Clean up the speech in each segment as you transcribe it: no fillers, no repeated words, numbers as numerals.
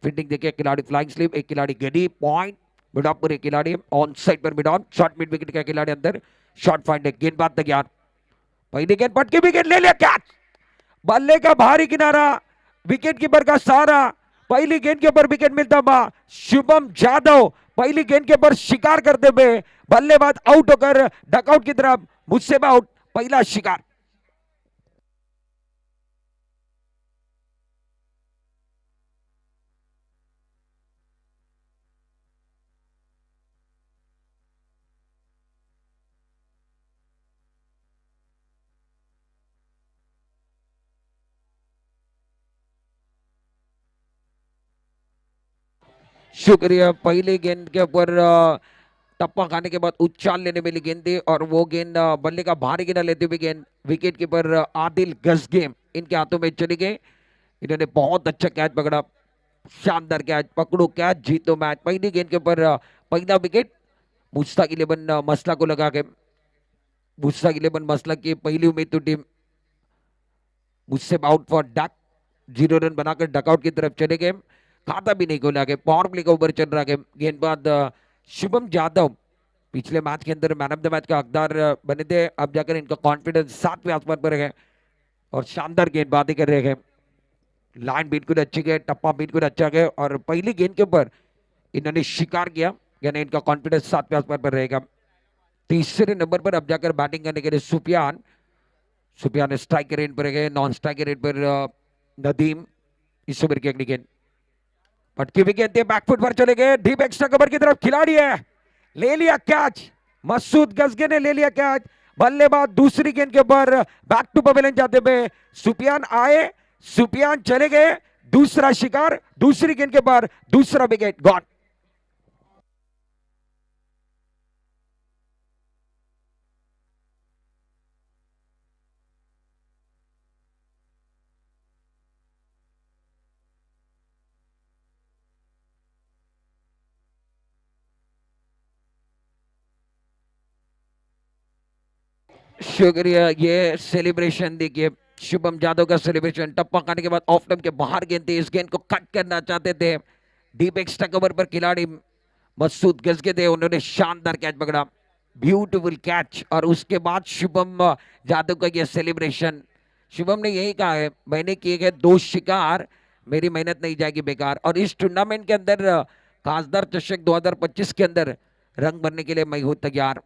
Fielding देखिए खिलाड़ी flying slip, एक खिलाड़ी गडी पॉइंट मिड ऑफ पर, एक खिलाड़ी ऑन साइड पर mid on, short mid wicket का खिलाड़ी अंदर, शॉर्ट फाइंड है, गेंदबाज तैयार, पहली गेंद पटके विकेट ले लिया, कैच, बल्ले का भारी किनारा, विकेट कीपर का सहारा, पहली गेंद के ऊपर विकेट मिलता हुआ शुभम जादव पहली गेंद के ऊपर शिकार करते हुए बल्लेबाज आउट होकर डकआउट की तरफ, मुझसे आउट, पहला शिकार। शुक्रिया, पहली गेंद के ऊपर टप्पा खाने के बाद उछाल लेने वाली गेंद थी और वो गेंद बल्ले का भारी गिना लेते हुए गेंद विकेट कीपर आदिल गजगे इनके हाथों में चली गई। इन्होंने बहुत अच्छा कैच पकड़ा, शानदार कैच, पकड़ो कैच जीतो मैच। पहली गेंद के ऊपर पहला विकेट मुश्ताक 11 मसला को लगा के, मुश्ताक 11 मसला की पहली उम्मीद तो टीम मुझसे आउट फॉर डक, 0 रन बनाकर डकआउट की तरफ चले गए, खाता भी नहीं खोला के, पावर प्ले का ओवर चल रहा है। गेंदबाज शुभम जादव पिछले मैच के अंदर मैन ऑफ द मैच का हकदार बने थे, अब जाकर इनका कॉन्फिडेंस 7वें आसमान पर है और शानदार गेंदबाजी कर रहे हैं। लाइन बिल्कुल अच्छी गए, टप्पा बिल्कुल अच्छा गया और पहली गेंद के ऊपर इन्होंने शिकार किया, यानी इनका कॉन्फिडेंस 7वें आसमान पर रहेगा। तीसरे नंबर पर अब जाकर बैटिंग करने के लिए सुफियान, सुफियान स्ट्राइक के रेट पर गए, नॉन स्ट्राइक के रेट पर नदीम, इस ओवर की अगली गेंद पटकी विकेट थे, बैकफुट पर चले गए, डीप एक्स्ट्रा कवर की तरफ खिलाड़ी है, ले लिया कैच, मसूद गजगे ने ले लिया कैच। बल्लेबाज दूसरी गेंद के ऊपर बैक टू पवेलियन जाते हुए सुफियान आए, सुफियान चले गए, दूसरा शिकार, दूसरी गेंद के ऊपर दूसरा विकेट गॉन। शुक्रिया, ये सेलिब्रेशन देखिए शुभम जादव का सेलिब्रेशन, टप्पा खाने के बाद ऑफ टर्म के बाहर गेंद थी, इस गेंद को कट करना चाहते थे, डीप एक्स्ट्रा कवर पर खिलाड़ी मसूद गजगे थे, उन्होंने शानदार कैच पकड़ा, ब्यूटीफुल कैच। और उसके बाद शुभम जादव का यह सेलिब्रेशन, शुभम ने यही कहा है मैंने किए गए 2 शिकार, मेरी मेहनत नहीं जाएगी बेकार। और इस टूर्नामेंट के अंदर खासदार चषक 2025 के अंदर रंग भरने के लिए मैं हूं तैयार।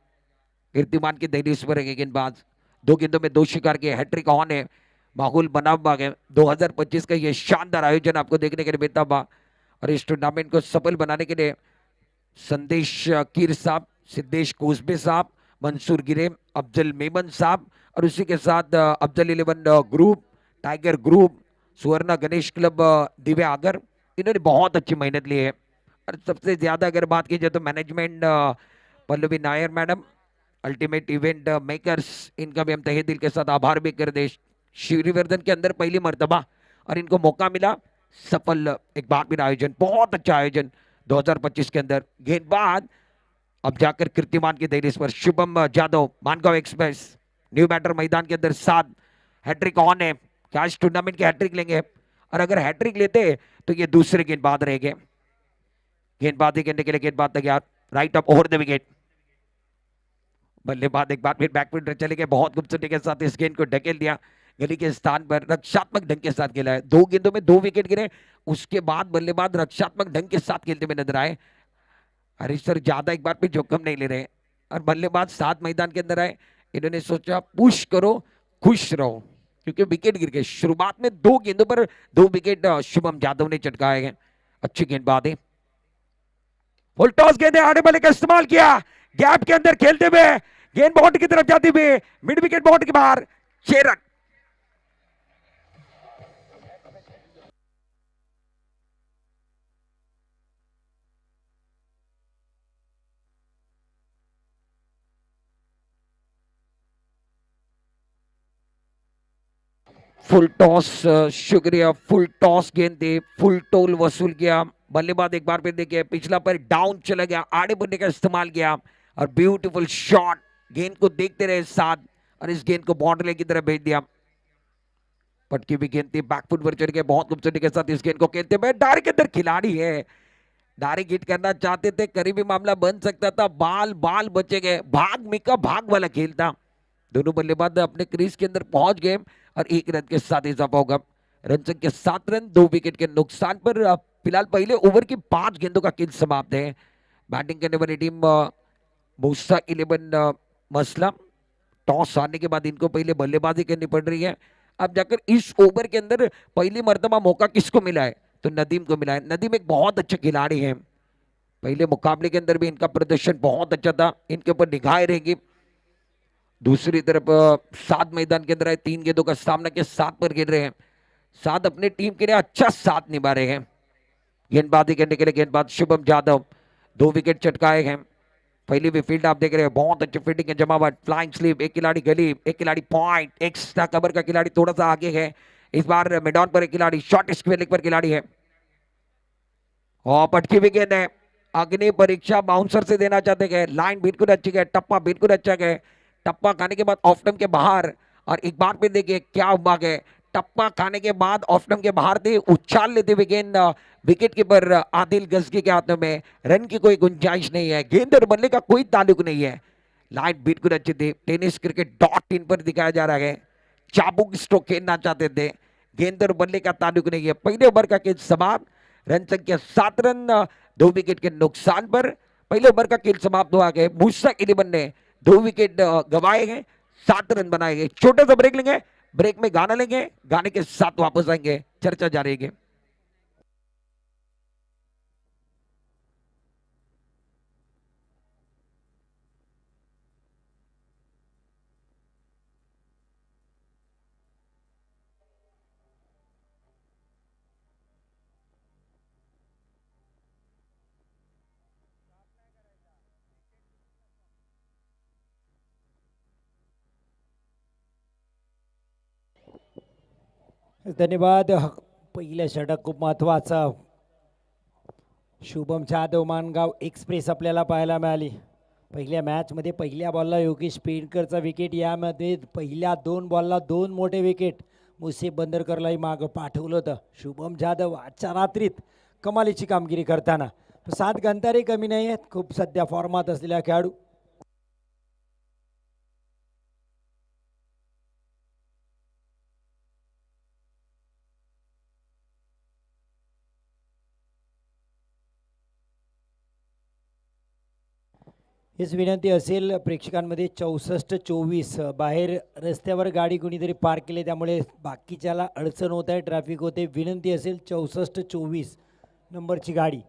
कीर्तिमान की दहलीज पर है गेंदबाज, 2 गेंदों में 2 शिकार के, हैट्रिक ऑन है, माहौल बना हुआ है। 2025 का ये शानदार आयोजन आपको देखने के लिए मिलता हुआ और इस टूर्नामेंट को सफल बनाने के लिए संदेश कीर साहब, सिद्धेश कोसबे साहब, मंसूर गिरे, अफजल मेमन साहब और उसी के साथ अफजल 11 ग्रुप, टाइगर ग्रुप, सुवर्णा गणेश क्लब दिव्या आगर, इन्होंने बहुत अच्छी मेहनत ली है। और सबसे ज्यादा अगर बात की जाए तो management Pallavi Nair madam, ultimate event makers, इनका भी हम तहे दिल के साथ आभार भी कर दे। श्रीवर्धन के अंदर पहली मर्तबा और इनको मौका मिला, सफल एक बार फिर आयोजन, बहुत अच्छा आयोजन 2025 के अंदर। गेंदबाज अब जाकर कीर्तिमान की दहलीज पर Shubham Jadhav, Mangaon express, new batter मैदान के अंदर 7, हैट्रिक ऑन है, क्या इस टूर्नामेंट की हैट्रिक लेंगे? और अगर हैट्रिक लेते तो ये दूसरे गेंदबाज रहेंगे। गेंदबाजी करने के लिए गेंदबाज तैयार, right up over the wicket, बल्लेबाज एक बार फिर बैकफुट चले गए, बहुत खूबसूरती के साथ इस गेंद को ढकेल दिया गली के स्थान पर, रक्षात्मक ढंग के साथ खेला है, 2 गेंदों में 2 विकेट गिरे, उसके बाद बल्लेबाज रक्षात्मक ढंग के साथ खेलते हुए नजर आए। हरीश सर ज्यादा एक बार फिर जोखिम नहीं ले रहे और बल्लेबाज 7 मैदान के अंदर आए, इन्होंने सोचा पुश करो खुश रहो, क्योंकि विकेट गिर गए। शुरुआत में 2 गेंदों पर 2 विकेट शुभम जादव ने चटकाए गए, अच्छी गेंदबाज है। फुल टॉस गेंद आने वाले का इस्तेमाल किया, गैप के अंदर खेलते हुए गेंद बाउंड्री की तरफ जाती हुई मिड विकेट बाउंड्री के बाहर, 6 रन। फुल टॉस, शुक्रिया, फुल टॉस गेंद थी, फुल टोल वसूल किया, बल्लेबाज एक बार फिर देखिए पिछला पर डाउन चला गया, आड़े बुनने का इस्तेमाल किया और ब्यूटीफुल शॉट, गेंद को देखते रहे साथ और इस गेंद को बाउंड्री की तरफ भेज दिया। पटकी हुई गेंद थी, बैकफुट पर चढ़ के बहुत खूबसूरती के साथ इस गेंद को खेलते हुए डायरेक्ट के अंदर खिलाड़ी है, डायरेक्ट हिट करना चाहते थे, करीबी मामला बन सकता था, बाल बाल बचे गए, भाग मिका भाग वाला खेल था। दोनों बल्लेबाज अपने क्रीज के अंदर पहुंच गए और 1 रन के साथ इजाफा होगा। रन संख्या 7 रन, 2 विकेट के नुकसान पर फिलहाल पहले ओवर की 5 गेंदों का खेल समाप्त है। बैटिंग करने वाली टीम मूसा 11 मसला, टॉस हारने के बाद इनको पहले बल्लेबाजी करनी पड़ रही है। अब जाकर इस ओवर के अंदर पहली मर्तबा मौका किसको मिला है, तो नदीम को मिला है। नदीम एक बहुत अच्छे खिलाड़ी हैं, पहले मुकाबले के अंदर भी इनका प्रदर्शन बहुत अच्छा था, इनके ऊपर निगाहें रहेंगी। दूसरी तरफ सात मैदान के अंदर है, 3 गेंदों का सामना के 7 पर गिर रहे हैं। 7 अपने टीम के लिए अच्छा साथ निभा रहे हैं। गेंदबाजी करने के लिए गेंदबाज शुभम यादव 2 विकेट चटकाए हैं। पहली भी फील्ड आप देख रहे हैं, बहुत अच्छी फील्डिंग है, जमावट, फ्लाइंग स्लीप, एक खिलाड़ी गली, एक खिलाड़ी पॉइंट, एक्स्ट्रा कवर का खिलाड़ी थोड़ा सा आगे है। इस बार मैदान पर एक खिलाड़ी शॉर्ट स्क्वेयर पर खिलाड़ी है और पटकी हुई गेंद है। अग्नि परीक्षा बाउंसर से देना चाहते हैं, लाइन बिल्कुल अच्छी है, टप्पा बिल्कुल अच्छा है, टप्पा खाने के बाद ऑफ स्टंप के बाहर। और एक बार फिर देखिए क्या हुआ है, टप्पा खाने के बाद ऑफ स्टंप के बाहर थे, उछाल लेते हुए गेंद विकेट कीपर आदिल गजगी के हाथों में। रन की कोई गुंजाइश नहीं है, गेंद और बल्ले का कोई ताल्लुक नहीं है। लाइन बिल्कुल अच्छी थी, टेनिस क्रिकेट .in पर दिखाया जा रहा है। चाबुक स्ट्रोक खेलना चाहते थे, गेंद और बल्ले का ताल्लुक नहीं है। पहले ओवर का खेल समाप्त, रन संख्या 7 रन, 2 विकेट के नुकसान पर पहले ओवर का खेल समाप्त हुआ है। मूसा 11 ने 2 विकेट गंवाए हैं, 7 रन बनाए गए। छोटा सा ब्रेक लेंगे, ब्रेक में गाना लेंगे, गाने के साथ वापस आएंगे, चर्चा जारी है। धन्यवाद. पहिलं षटक खूप महत्त्वाचं. शुभम जाधव मानगाव एक्सप्रेस आपल्याला पाहायला मिळाली. पहिल्या मॅचमध्ये पहिल्या बॉलला योगेश पेंडकरचा विकेट, यामध्ये पहिल्या 2 बॉलला 2 मोठे विकेट मुसे बंदरकरलाही मागं पाठवलं होतं. शुभम जाधव आजच्या रात्रीत कमालीची कामगिरी करताना 7 गंतारे कमी नाही आहेत. खूप सध्या फॉर्मात असलेला खेळाडू. हीच विनंती असेल प्रेक्षकांमध्ये, 64-24 बाहेर रस्त्यावर गाडी कोणीतरी पार्क केली, त्यामुळे बाकीच्याला अडचण होत आहे, ट्रॅफिक होते. विनंती असेल 64-24 नंबरची गाडी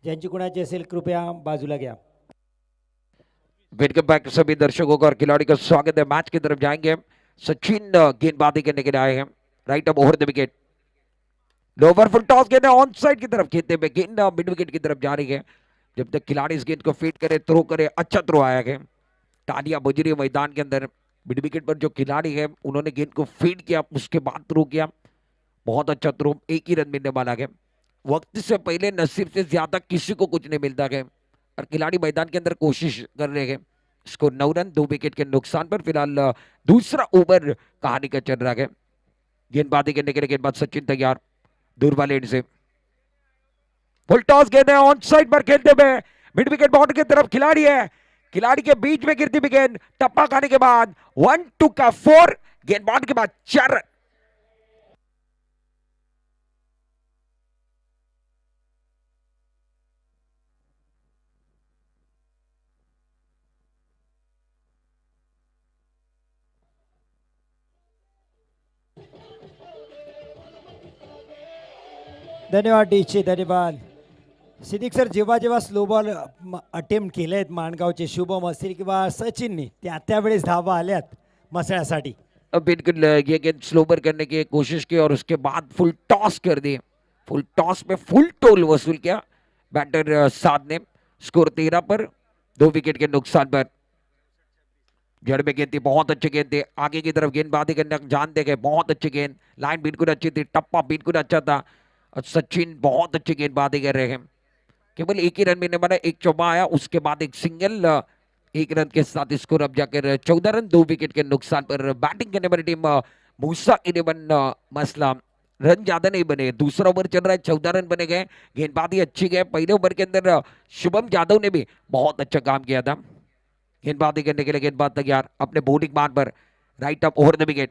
ज्यांची कुणाची असेल कृपया बाजूला घ्या. वेलकम बैक सभी दर्शकों का और खिलाड़ी का स्वागत है। मैच की तरफ जाएंगे। सचिन गेंदबाजी करने के लिए आए हैं, राइट अब over the wicket. Lower full toss गेंद ऑन साइड की तरफ खेलते हुए गेंद मिड विकेट की तरफ जा रही है। जब तक खिलाड़ी इस गेंद को फीड करे, थ्रो करे, अच्छा थ्रो आया है, तालियां बज रही है मैदान के अंदर। मिड विकेट पर जो खिलाड़ी है उन्होंने गेंद को फीड किया, उसके बाद थ्रो किया, बहुत अच्छा थ्रो, 1 ही रन मिलने वाला है। वक्त से पहले नसीब से ज्यादा किसी को कुछ नहीं मिलता है और खिलाड़ी मैदान के अंदर कोशिश कर रहे हैं। स्कोर 9 रन, 2 विकेट के नुकसान पर फिलहाल दूसरा ओवर कहानी का चल रहा है। गेंदबाजी करने के लिए गेंदबाज सचिन तैयार, दूर वाले एंड से फुल टॉस गेंद है, ऑन साइड पर खेलते हुए मिड विकेट बाउंड्री की तरफ खिलाड़ी है, खिलाड़ी के बीच में गिरती हुई गेंद, टप्पा खाने के बाद 1-2 का 4, गेंद बाउंड्री के बाद 4 रन। धन्यवाद डीचे, धन्यवाद. सिद्दीक सर, जेव्हा जेव्हा स्लो बॉल अटेम्प्ट केले आहेत माणगावचे शुभम असतील किंवा सचिननी, त्यावेळेस धावा आल्यात मसळ्यासाठी. अब बिल्कुल ये गेंद स्लोवर करने की कोशिश की और उसके बाद फुल टॉस कर दी, फुल टॉस में फुल टोल वसूल किया बैटर साध ने। स्कोर 13 पर, 2 विकेट के नुकसान पर। जड़ में गेंद थी, बहुत अच्छी गेंद थी, आगे की तरफ गेंदबाजी करने जान दे गए, बहुत अच्छी गेंद, लाइन बिल्कुल अच्छी थी, टप्पा बिल्कुल अच्छा था और सचिन बहुत अच्छी गेंदबाजी कर रहे हैं। केवल 1 ही रन मिलने वाला, 1 चौबा आया, उसके बाद एक सिंगल, 1 रन के साथ स्कोर अब जाकर 14 रन, 2 विकेट के नुकसान पर। बैटिंग करने वाली टीम मूसा 11 मसला। रन ज्यादा नहीं बने, दूसरा ओवर चल रहा है, 14 रन बने गए, गेंदबाजी अच्छी गए। पहले ओवर के अंदर शुभम यादव ने भी बहुत अच्छा काम किया था। गेंदबाजी करने के लिए गेंदबाज तैयार अपने बॉलिंग मान पर, right up over the wicket,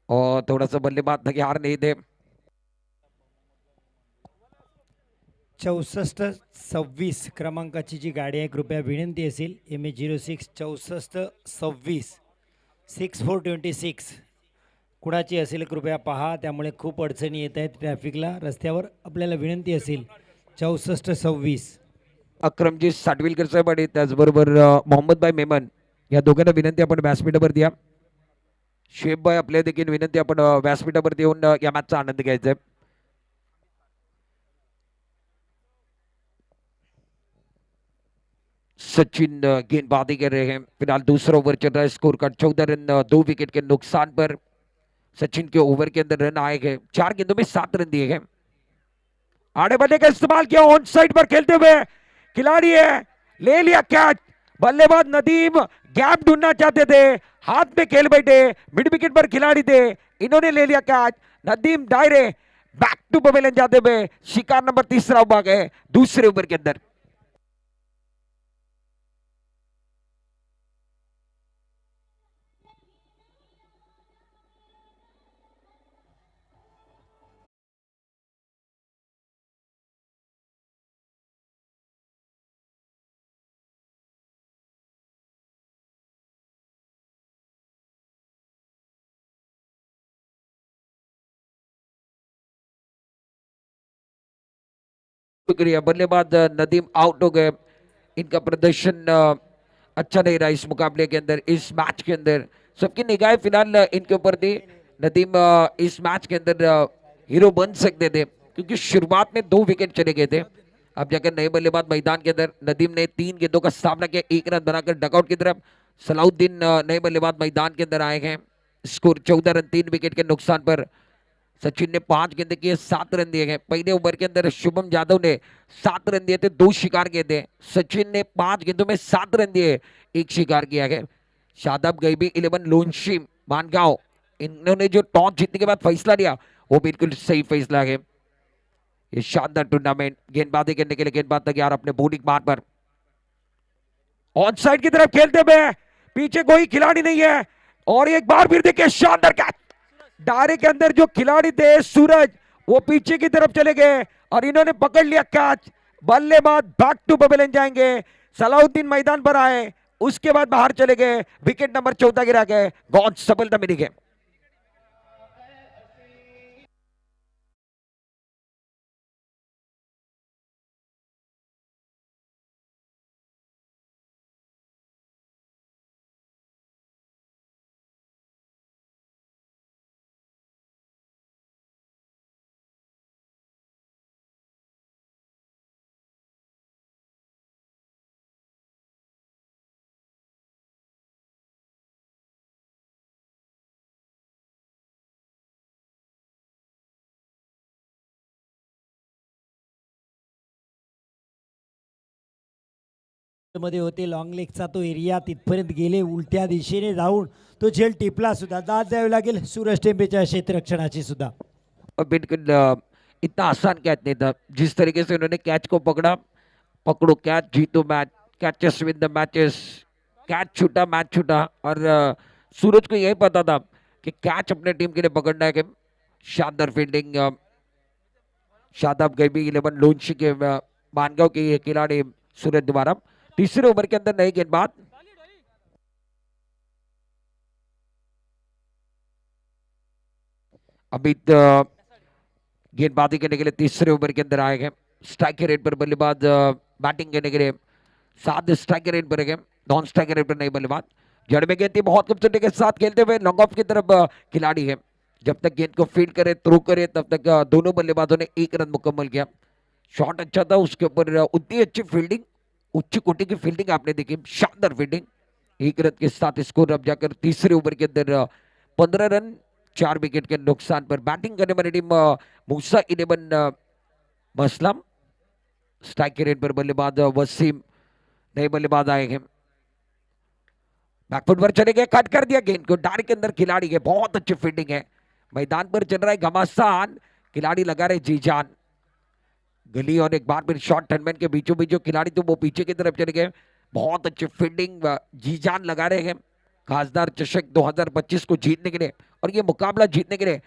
और थोड़ा सा बल्लेबाज तैयार नहीं थे। 64-26 क्रमांकाची जी गाडी आहे, कृपया विनंती असेल MH06 64-26 6426 कुणाची असेल कृपया पहा, त्यामुळे खूप अडचणी येत आहेत ट्रॅफिकला रस्त्यावर. आपल्याला विनंती असेल 64-26. अक्रमजी साटविलकर साहेब आणि त्याचबरोबर मोहम्मद भाई मेमन या दोघांना विनंती आपण व्यासपीठावर द्या. शेफ भाई आपल्या देखील विनंती आपण व्यासपीठावर देऊन या मॅचचा आनंद घ्यायचा आहे. सचिन गेंदबाजी कर रहे हैं, फिलहाल दूसरा ओवर चल रहा है, स्कोर कार्ड 14 रन 2 विकेट के नुकसान पर। सचिन के ओवर के अंदर रन आए गए, 4 गेंदों में 7 रन दिए गए। आड़े बढ़ने का इस्तेमाल किया, ऑन साइड पर खेलते हुए खिलाड़ी है, ले लिया कैच। बल्लेबाज नदीम गैप ढूंढना चाहते थे, हाथ में खेल बैठे, मिड विकेट पर खिलाड़ी थे, इन्होंने ले लिया कैच। नदीम दायरे बैक टू पवेलियन जाते हुए शिकार नंबर तीसरा उभा गए दूसरे ओवर के अंदर। शुक्रिया, बल्लेबाज नदीम आउट हो गए। इनका प्रदर्शन अच्छा नहीं रहा इस मुकाबले के अंदर, इस मैच के अंदर। सबकी निगाहें फिलहाल इनके ऊपर थी। नदीम इस मैच के अंदर हीरो बन सकते थे, क्योंकि शुरुआत में 2 विकेट चले गए थे। अब जाकर नए बल्लेबाज मैदान के अंदर, नदीम ने 3 गेंदों का सामना किया, 1 रन बनाकर डकआउट की तरफ। सलाउद्दीन नए बल्लेबाज मैदान के अंदर आए हैं, स्कोर 14 रन 3 विकेट के नुकसान पर। सचिन ने 5 गेंदे किए, 7 रन दिए गए। पहले ओवर के अंदर शुभम यादव ने 7 रन दिए थे, 2 शिकार किए थे। सचिन ने 5 गेंदों में 7 रन दिए, 1 शिकार किया गया। शादाब गैबी 11 लोनशिम मानगांव, इन्होंने जो टॉस जीतने के बाद फैसला लिया वो बिल्कुल सही फैसला है। ये शानदार टूर्नामेंट, गेंदबाजी करने के लिए गेंदबाज तैयार अपने बॉलिंग मार्ग पर, ऑन साइड की तरफ खेलते हुए, पीछे कोई खिलाड़ी नहीं है, और एक बार फिर देखिए शानदार कैच। दायरे के अंदर जो खिलाड़ी थे सूरज, वो पीछे की तरफ चले गए और इन्होंने पकड़ लिया कैच। बल्लेबाज बैक टू पवेलियन जाएंगे, सलाउद्दीन मैदान पर आए, उसके बाद बाहर चले गए, विकेट नंबर 14 गिरा गए, बहुत सफलता मिली है। मध्ये होते लॉंग लेगचा तो एरिया, तिथपर्यंत गेले, उलट्या दिशेने जाऊन तो झेल टिपला सुद्धा. दाद द्यावी लागेल सूरज टेंबेच्या क्षेत्ररक्षणाची सुद्धा. और बिल्कुल इतना आसान कैच नहीं था, जिस तरीके से उन्होंने कैच को पकड़ा, पकड़ो कैच जीतो match, catches win the matches, catch छूटा मैच छूटा। और सूरज को यही पता था कि कैच अपने टीम के लिए पकड़ना है। कि शानदार फील्डिंग, शादाब गैबी 11 लोनशी के मानगांव के ये खिलाड़ी सूरज द्वारा। तीसरे ओवर के अंदर नई गेंदबाज अभी गेंदबाजी करने के लिए तीसरे ओवर के अंदर आए गए। स्ट्राइक रेट पर बल्लेबाज बैटिंग करने के लिए 7 स्ट्राइक रेट पर गए, नॉन स्ट्राइक रेट पर नहीं बल्लेबाज। जड़ में गेंद थी, बहुत खूबसूरती के साथ खेलते हुए लॉन्ग ऑफ की तरफ खिलाड़ी है। जब तक गेंद को फील्ड करे, थ्रो करे, तब तक दोनों बल्लेबाजों ने 1 रन मुकम्मल किया। शॉट अच्छा था, उसके ऊपर उतनी अच्छी फील्डिंग, उच्च कोटि की फील्डिंग आपने देखी, शानदार फील्डिंग। 1 रन के साथ स्कोर अब जाकर तीसरे ओवर के अंदर 15 रन 4 विकेट के नुकसान पर। बैटिंग करने वाली टीम मूसा 11 मसलम, स्ट्राइक के रेट पर बल्लेबाज वसीम, नए बल्लेबाज आए हैं। बैकफुट पर चले गए, कट कर दिया गेंद को, डायरेक्ट के अंदर खिलाड़ी है, बहुत अच्छी फील्डिंग है। मैदान पर चल रहा है घमासान, खिलाड़ी लगा रहे जी जान। गली और एक बार फिर शॉर्ट टर्नमैन के बीचों बीच जो खिलाड़ी थे वो पीछे की तरफ चले गए। बहुत अच्छी फील्डिंग जी जान लगा रहे हैं खासदार चषक 2025 को जीतने के लिए, और ये मुकाबला जीतने के लिए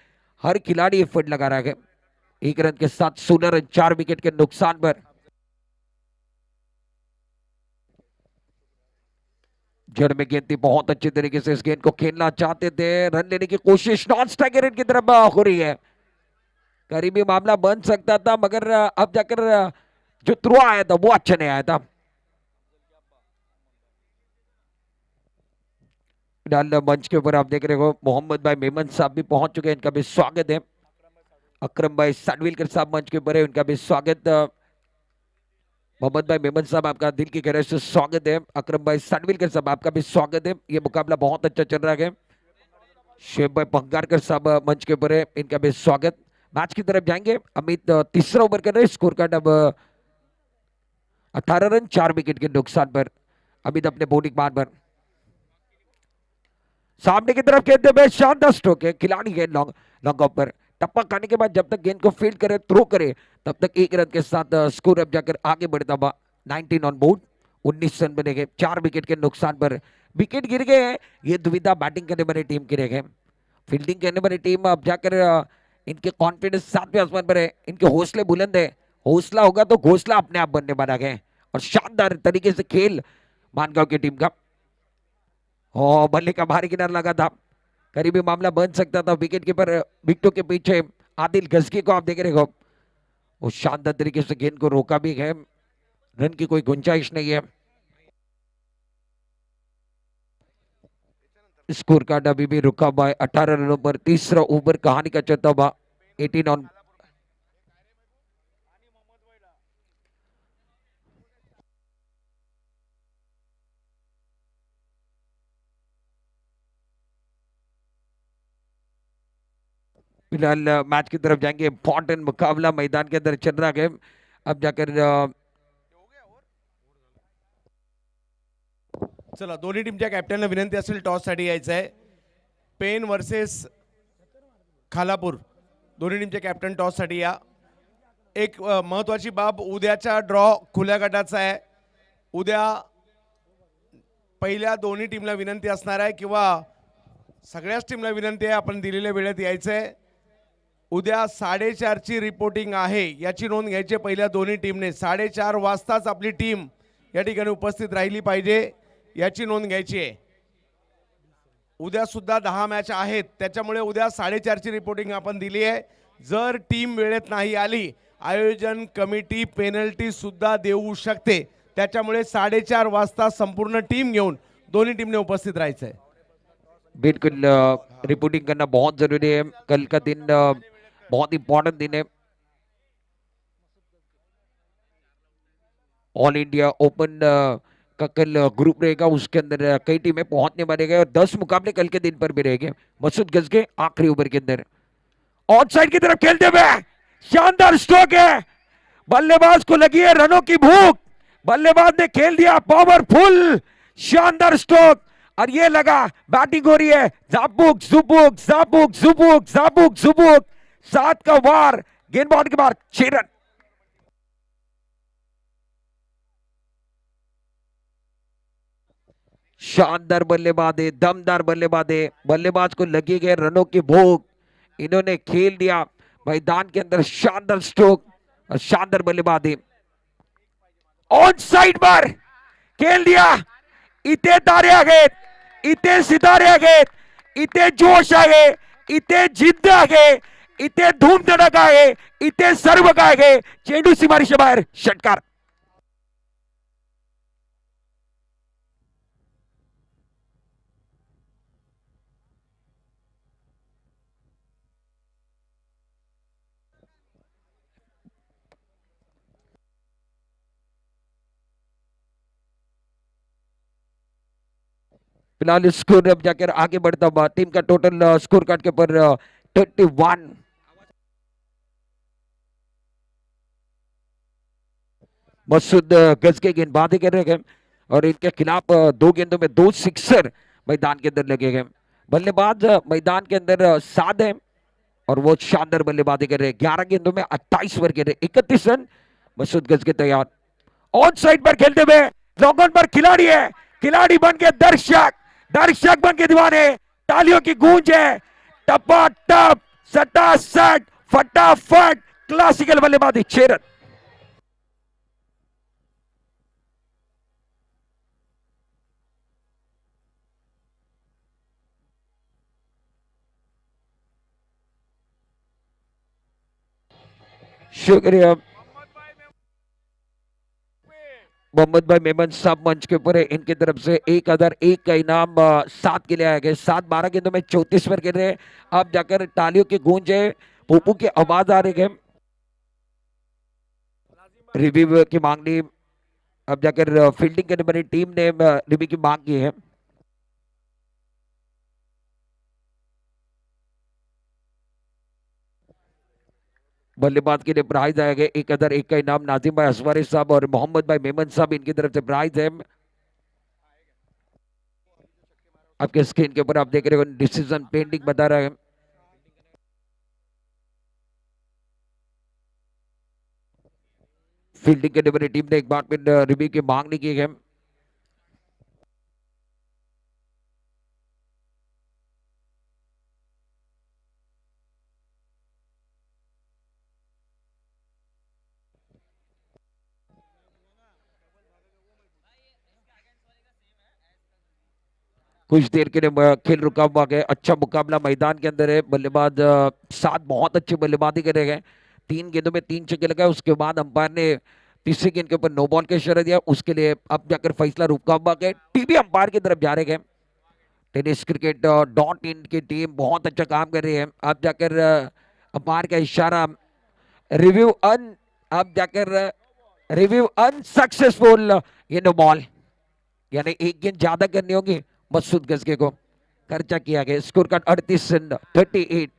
हर खिलाड़ी एफर्ट लगा रहा है। 1 रन के साथ 16 रन 4 विकेट के नुकसान पर जड़ में गेंद थी, बहुत अच्छे तरीके से इस गेंद को खेलना चाहते थे, रन लेने की कोशिश नॉन स्ट्राइक रेट की तरफ हो रही है। करीबी मामला बन सकता था, मगर अब जाकर जो थ्रो आया था वो अच्छा नहीं आया था। फिलहाल मंच के ऊपर आप देख रहे हो मोहम्मद भाई मेमन साहब भी पहुंच चुके हैं, इनका भी स्वागत है। अकरम भाई साडविलकर साहब मंच के ऊपर है, उनका भी स्वागत। मोहम्मद भाई मेमन साहब आपका दिल की गहराई से स्वागत है। अकरम भाई साडविलकर साहब आपका भी स्वागत है। ये मुकाबला बहुत अच्छा चल रहा है। शेब भाई पंगारकर साहब मंच के ऊपर है, इनका भी स्वागत। मैच की तरफ जाएंगे। अमित तीसरा ओवर कर रहे हैं, स्कोर कार्ड अब 18 रन 4 विकेट के नुकसान पर। अमित अपने बॉलिंग मान पर सामने की तरफ खेलते हुए शानदार स्ट्रोक है, खिलाड़ी है लॉन्ग लॉन्ग ऑफ पर। टप्पा खाने के बाद जब तक गेंद को फील्ड करे, थ्रो करे, तब तक 1 रन के साथ स्कोर अब जाकर आगे बढ़ता हुआ 19 ऑन बोर्ड। 19 रन बने गए 4 विकेट के नुकसान पर। विकेट गिर गए हैं, ये दुविधा बैटिंग करने वाली टीम की रह गए। फील्डिंग करने वाली टीम अब जाकर इनके कॉन्फिडेंस 7वें आसमान पर है, इनके हौसले बुलंद है। हौसला होगा तो घोसला अपने आप बनने वाला है। और शानदार तरीके से खेल मानगांव की टीम का। बल्ले का बाहरी किनारा लगा था, करीबी मामला बन सकता था। विकेट कीपर विकेटों के पीछे आदिल गजकी को आप देख रहे हो, वो शानदार तरीके से गेंद को रोका भी है, रन की कोई गुंजाइश नहीं है। स्कोर कार्ड अभी भी रुका हुआ है 18 रनों पर। तीसरा ओवर कहानी का चलता हुआ 18 ऑन। फिलहाल मैच की तरफ जाएंगे। इंपॉर्टेंट मुकाबला मैदान के अंदर चल रहा है, अब जाकर चला दोन्ही टीमच्या कॅप्टनला विनंती असेल टॉससाठी यायचं आहे. पेन वर्सेस खालापूर, दोन्ही टीमचे कॅप्टन टॉससाठी या. एक महत्त्वाची बाब, उद्याचा ड्रॉ खुल्या गटाचा आहे. उद्या पहिल्या दोन्ही टीमला विनंती असणार आहे, किंवा सगळ्याच टीमला विनंती आहे आपण दिलेल्या वेळेत यायचं आहे. उद्या 4:30ची रिपोर्टिंग आहे, याची नोंद घ्यायची. पहिल्या दोन्ही टीमने 4:30 वाजताच आपली टीम या ठिकाणी उपस्थित राहिली पाहिजे, याची नोंद घ्यायची आहे. उद्या सुद्धा 10 मॅच आहेत, त्याच्यामुळे उद्या 4:30ची रिपोर्टिंग आपण दिली आहे. जर टीम वेळेत नाही आली, आयोजन कमिटी पेनल्टी सुद्धा देऊ शकते. त्याच्यामुळे 4:30 वाजता संपूर्ण टीम घेऊन दोन्ही टीमने उपस्थित राहायचं आहे. बिल्कुल रिपोर्टिंग करना बहुत जरूरी है। कल का दिन बहुत इंपॉर्टेंट दिन है। ऑल इंडिया ओपन का कल ग्रुप रहेगा, उसके अंदर कई टीमें पहुंचने वाले गए और 10 मुकाबले कल के दिन पर भी रहेंगे। मसूद गजगे आखिरी ओवर के अंदर ऑफ साइड की तरफ खेलते हुए शानदार स्ट्रोक है, बल्लेबाज को लगी है रनों की भूख, बल्लेबाज ने खेल दिया पावरफुल शानदार स्ट्रोक, और ये लगा बैटिंग हो रही है जापुक जुपुक जापुक जुपुक जापुक जुपुक, 7 का वार, गेंदबाज के बाद 6 रन। शानदार बल्लेबाज है, दमदार बल्लेबाज है, बल्लेबाज को लगी गए रनों की भूख, इन्होंने खेल दिया मैदान के अंदर शानदार स्ट्रोक और शानदार बल्लेबाज है। ऑन साइड पर खेल दिया, इथे तारे आ गए, इथे सितारे आ गए, इथे जोश आ गए, इथे जिद्द आ गए, इथे धूम धडक आहे, इथे सर्व काय आहे. चेंडू सीमारेषे बाहेर, षटकार. फिलहाल स्कोर अब जाकर आगे बढ़ता हुआ टीम का टोटल स्कोर कार्ड के ऊपर 31। मसूद गजगे गेंदबाजी कर रहे हैं और इनके खिलाफ 2 गेंदों में 2 सिक्सर मैदान के अंदर लगे गए। बल्लेबाज मैदान के अंदर 7 है और वो शानदार बल्लेबाजी कर रहे हैं। 11 गेंदों में 28 ओवर के 31 रन। मसूद गज के तैयार ऑन साइड पर खेलते हुए लॉन्ग ऑन पर खिलाड़ी है, खिलाड़ी बन के दर्शक, दर्शक बन के दीवाने, तालियों की गूंज है। टपा टप सटासट फटाफट क्लासिकल बल्लेबाजी 6 रन। शुक्रिया मोहम्मद भाई मेमन साहब मंच के ऊपर है। इनकी तरफ से 1001 का इनाम 7 के लिए आया गया। 7 12 गेंदों में 34 पर गिर रहे। अब जाकर तालियों की गूंज है, पोपू की आवाज आ रही है। रिव्यू की मांगनी अब जाकर फील्डिंग करने वाली टीम ने रिव्यू की मांग की है। बल्लेबाज के लिए प्राइज आया गया 1001 का इनाम। नाजिम भाई असवारी साहब और मोहम्मद भाई मेमन साहब इनकी तरफ से प्राइज है। आपके स्क्रीन के ऊपर आप देख रहे हो डिसीजन पेंडिंग बता रहा है। फील्डिंग करने वाली टीम ने एक बार फिर रिव्यू की मांग नहीं की है। कुछ देर के लिए खेल रुका हुआ है। अच्छा मुकाबला मैदान के अंदर है। बल्लेबाज 7 बहुत अच्छी बल्लेबाजी करे गए। 3 गेंदों में 3 छक्के लगाए। उसके बाद अंपायर ने तीसरी गेंद के ऊपर नो बॉल का इशारा दिया। उसके लिए अब जाकर फैसला रुका हुआ है। टीवी अंपायर की तरफ जा रहे हैं। टेनिस क्रिकेट .in की टीम बहुत अच्छा काम कर रही है। अब जाकर अंपायर का इशारा रिव्यू अब जाकर रिव्यू अनसक्सेसफुल, ये नो बॉल, यानी एक गेंद ज्यादा करनी होगी। मसूद गजके को खर्चा किया गया। स्कोर कार्ड 38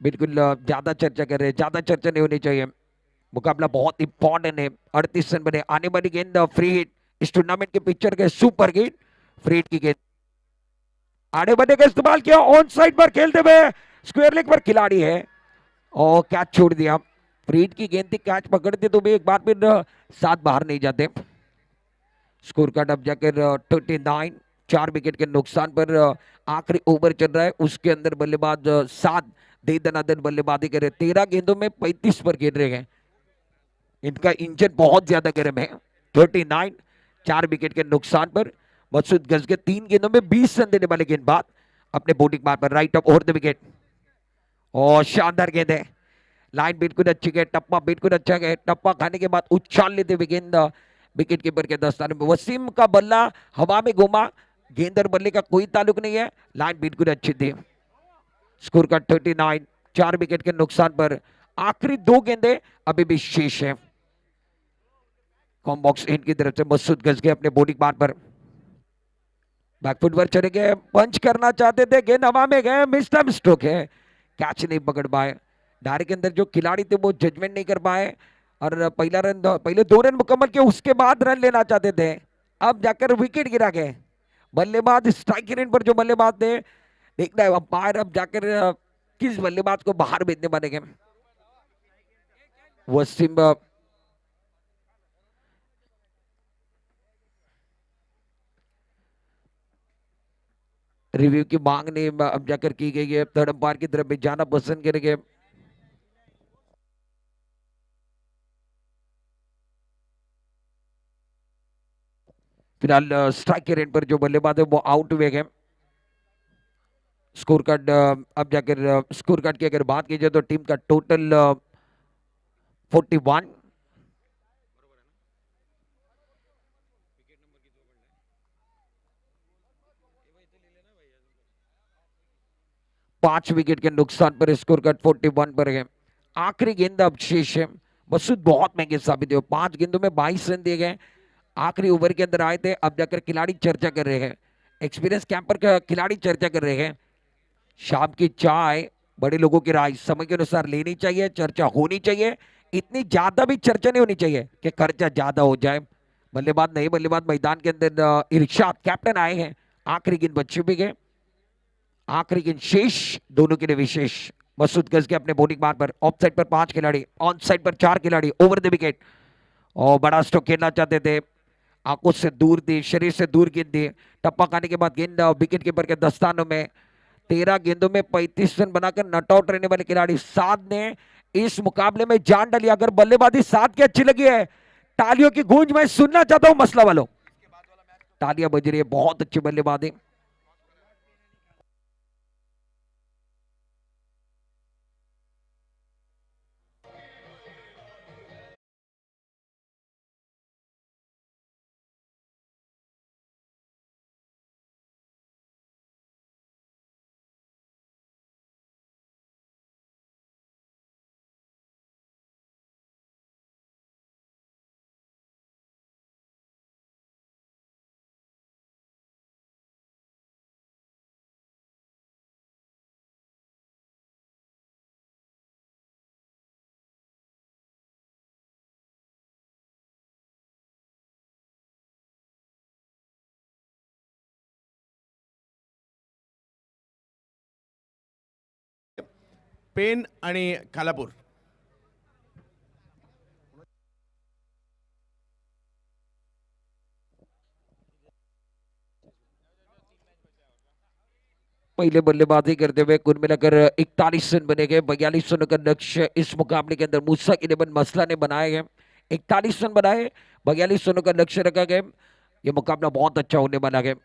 बिल्कुल ज्यादा चर्चा कर रहे हैं, ज्यादा चर्चा नहीं होनी चाहिए। मुकाबला बहुत इंपॉर्टेंट है। 38 रन बने। आने वाली गेंद फ्री हिट, इस टूर्नामेंट के पिक्चर के सुपर हिट फ्री हिट की गेंद आने बढ़ने का इस्तेमाल किया। ऑन साइड पर खेलते हुए स्क्वायर लेग पर खिलाड़ी है और कैच छोड़ दिया। फ्री हिट की गेंद थी, कैच पकड़ते तो भी एक बार फिर 7 बाहर नहीं जाते। स्कोर कार्ड अब जाकर 39, 4 विकेट के नुकसान पर आखिरी ओवर चल रहा है। उसके अंदर बल्लेबाज 7 दे दनादन बल्लेबाजी करे। 13 गेंदों में 35 पर गिर रहे हैं। इनका इंजन बहुत ज्यादा गर्म है। 39, 4 विकेट के नुकसान पर मसूद गजके 3 गेंदों में 20 रन देने वाले गेंदबाज अपने बॉलिंग मार पर right of over the wicket. और शानदार गेंद है। लाइन बिल्कुल अच्छी है, टप्पा बिल्कुल अच्छा है। टप्पा खाने के बाद उछाल लेते हुए गेंद विकेट कीपर के दस्ताने में। वसीम का बल्ला हवा में घूमा। गेंद और बल्ले का कोई ताल्लुक नहीं है। लाइन बिल्कुल अच्छी थी। स्कोर का 39, 4 विकेट के नुकसान पर आखिरी 2 गेंदें अभी भी शेष है। कॉम्बॉक्स इन की तरफ से मसूद गजके अपने बॉलिंग मार पर बैकफुट पर चले गए। पंच करना चाहते थे, गेंद हवा में गए, मिस्टर स्ट्रोक है, कैच नहीं पकड़ पाए। डायरे के अंदर जो खिलाड़ी थे वो जजमेंट नहीं कर पाए और पहले 2 रन मुकम्मल किए, उसके बाद रन लेना चाहते थे। अब जाकर विकेट गिरा गए। बल्लेबाज स्ट्राइक रेट पर जो बल्लेबाज थे, देखना है अंपायर अब जाकर किस बल्लेबाज को बाहर भेजने बनेंगे। वसीम रिव्यू की मांग ने अब जाकर की गई है। थर्ड अंपायर की तरफ भी जाना पसंद करेंगे। फिलहाल स्ट्राइक के रेट पर जो बल्लेबाज है वो आउट हुए हैं। स्कोर कार्ड अब जाकर स्कोर कार्ड की अगर बात की जाए तो टीम का टोटल 41, पांच विकेट के नुकसान पर स्कोर कार्ड 41 पर है। आखिरी गेंद अब शेष है। मसूद बहुत महंगे साबित हुए। 5 गेंदों में 22 रन दिए गए। आखिरी ओवर के अंदर आए थे। अब जाकर खिलाड़ी चर्चा कर रहे हैं। एक्सपीरियंस कैंपर का खिलाड़ी चर्चा कर रहे हैं। शाम की चाय बड़े लोगों की राय समय के अनुसार लेनी चाहिए, चर्चा होनी चाहिए। इतनी ज्यादा भी चर्चा नहीं होनी चाहिए कि खर्चा ज्यादा हो जाए। बल्लेबाज नहीं, बल्लेबाज मैदान के अंदर इरशाद कैप्टन आए हैं। आखिरी गेंद बच्चे भी गए, आखिरी गेंद शेष दोनों के लिए विशेष। मसूद गज के अपने बॉलिंग बार पर, ऑफ साइड पर 5 खिलाड़ी, ऑन साइड पर 4 खिलाड़ी, ओवर द विकेट। और बड़ा स्ट्रोक खेलना चाहते थे, आंखों से दूर दी, शरीर से दूर गेंद दी, टप्पा खाने के बाद गेंद विकेट कीपर के दस्तानों में। 13 गेंदों में 35 रन बनाकर नॉट आउट रहने वाले खिलाड़ी साद ने इस मुकाबले में जान डाली। अगर बल्लेबाजी साद की अच्छी लगी है, तालियों की गूंज मैं सुनना चाहता हूं मसला वालों, तालियां बज रही है, बहुत अच्छी बल्लेबाजी। पेन आणि कालापूर. पहले बल्लेबाजी करते हुए कुल मिलाकर 41 रन बने गए। 42 रनों का लक्ष्य इस मुकाबले के अंदर मुस्तक 11 मसला ने बनाए गए। 41 रन बनाए, 42 रनों का लक्ष्य रखा गया। यह मुकाबला बहुत अच्छा होने वाला है।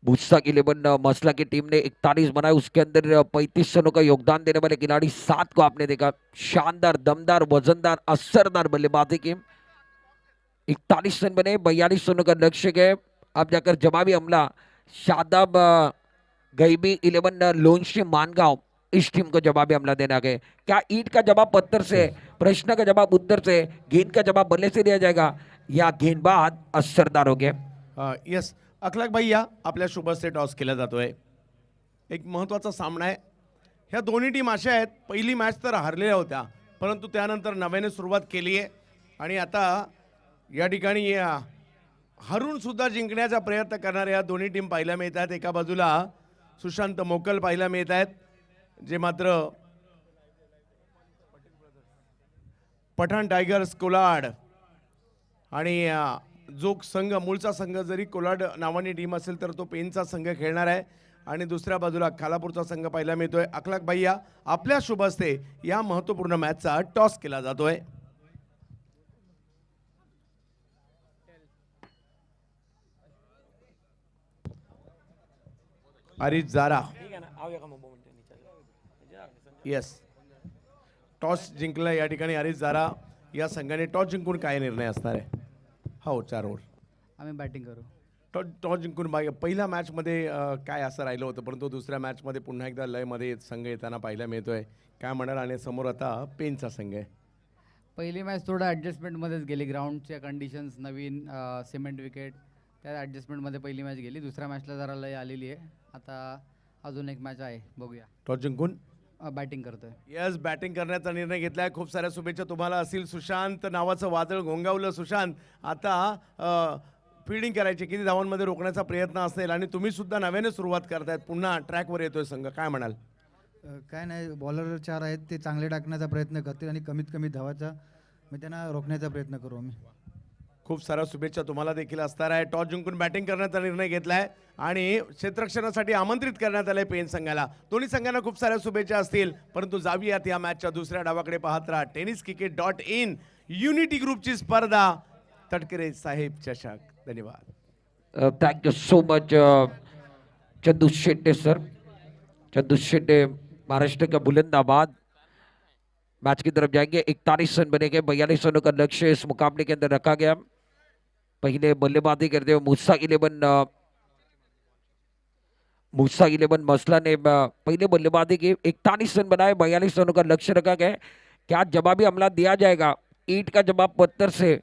मुस्तक 11 मसला की टीम ने 41 बनाए, उसके अंदर 35 रनों का योगदान देने वाले खिलाड़ी 7 को आपने देखा। शानदार, दमदार, वजनदार, असरदार बल्लेबाजी की। 41 रन बने, 42 रनों का लक्ष्य गए। अब जाकर जवाबी हमला शादाब गईबी 11 लोनशी मानगांव, इस टीम को जवाबी हमला देना गए। क्या ईंट का जवाब पत्थर से, प्रश्न का जवाब उत्तर से, गेंद का जवाब बल्ले से दिया जाएगा, या गेंदबाज असरदार हो गए? यस, अखलाक भाई या आपल्या शुभ हस्ते टॉस केला जातोय. एक महत्त्वाचा सामना आहे. ह्या दोन्ही टीम अशा आहेत, पहिली मॅच तर हारलेल्या होत्या, परंतु त्यानंतर नव्याने सुरुवात केली आहे आणि आता या ठिकाणी हरून सुद्धा जिंकण्याचा प्रयत्न करणाऱ्या या दोन्ही टीम पाहायला मिळत आहेत. एका बाजूला सुशांत मोकल पाहायला मिळत आहेत, जे मात्र पठाण टायगर्स कोलाड आणि जो संघ, मूळचा संघ जरी कोलाड नावाने टीम असेल तर तो पेनचा संघ खेळणार आहे. आणि दुसऱ्या बाजूला खालापूरचा संघ पाहायला मिळतोय. अखलाक भैया आपल्या शुभ हस्ते या महत्त्वपूर्ण मॅचचा टॉस केला जातोय. आरिफ जारा, येस, टॉस जिंकला या ठिकाणी आरिफ जारा या संघाने. टॉस जिंकून काय निर्णय असणार आहे? हो, 4 ओव्हर आम्ही बॅटिंग करू. टॉस जिंकून पहिल्या मॅचमध्ये काय असं राहिलं होतं, परंतु दुसऱ्या मॅचमध्ये पुन्हा एकदा लयमध्ये संघ येताना पाहायला मिळतोय. काय म्हणाल? आणि समोर आता पेनचा संघ आहे. पहिली मॅच थोडं ॲडजस्टमेंटमध्येच गेली, ग्राउंडच्या कंडिशन्स, नवीन सिमेंट विकेट, त्या ॲडजस्टमेंटमध्ये पहिली मॅच गेली. दुसऱ्या मॅचला जरा लय आलेली आहे. आता अजून एक मॅच आहे, बघूया. टॉस जिंकून बॅटिंग करतोय. यस, बॅटिंग करण्याचा निर्णय घेतलाय. खूप साऱ्या शुभेच्छा तुम्हाला असतील. सुशांत नावाचं वादळ घोंगावलं. सुशांत, आता फिल्डिंग करायची, किती धावांमध्ये रोखण्याचा प्रयत्न असेल, आणि तुम्ही सुद्धा नव्याने सुरुवात करतायत, पुन्हा ट्रॅकवर येतोय संघ, काय म्हणाल? काय नाही, बॉलर 4 आहेत, ते चांगले टाकण्याचा प्रयत्न करतील आणि कमीत कमी धावाचा त्यांना रोखण्याचा प्रयत्न करू आम्ही. खूप साऱ्या शुभेच्छा तुम्हाला देखील असणार आहे. टॉस जिंकून बॅटिंग करण्याचा निर्णय घेतलाय आणि क्षेत्ररक्षणासाठी आमंत्रित करण्यात आलंय पेन संघाला. दोन्ही संघांना खूप साऱ्या शुभेच्छा असतील, परंतु जाऊयात या मॅचच्या दुसऱ्या डावाकडे. पाहत राहा tenniscricket.in, युनिटी ग्रुपची स्पर्धा, तटकरे साहेब चषक. धन्यवाद. Thank you so much Chandu Shette sir. Chandu Shette Maharashtra का बुलंदाबाद. मैच की तरफ जाएंगे. 41 रन बनेंगे, 42 रनों का लक्ष्य इस मुकाबले के अंदर रखा गया. पहले बल्लेबाजी करते हुए मुस्तक 11 मसला ने पहले बल्लेबाजी की. 41 रन बनाए, 42 रनों का लक्ष्य रखा गया. क्या जवाबी हमला दिया जाएगा? ईंट का जवाब पत्थर से,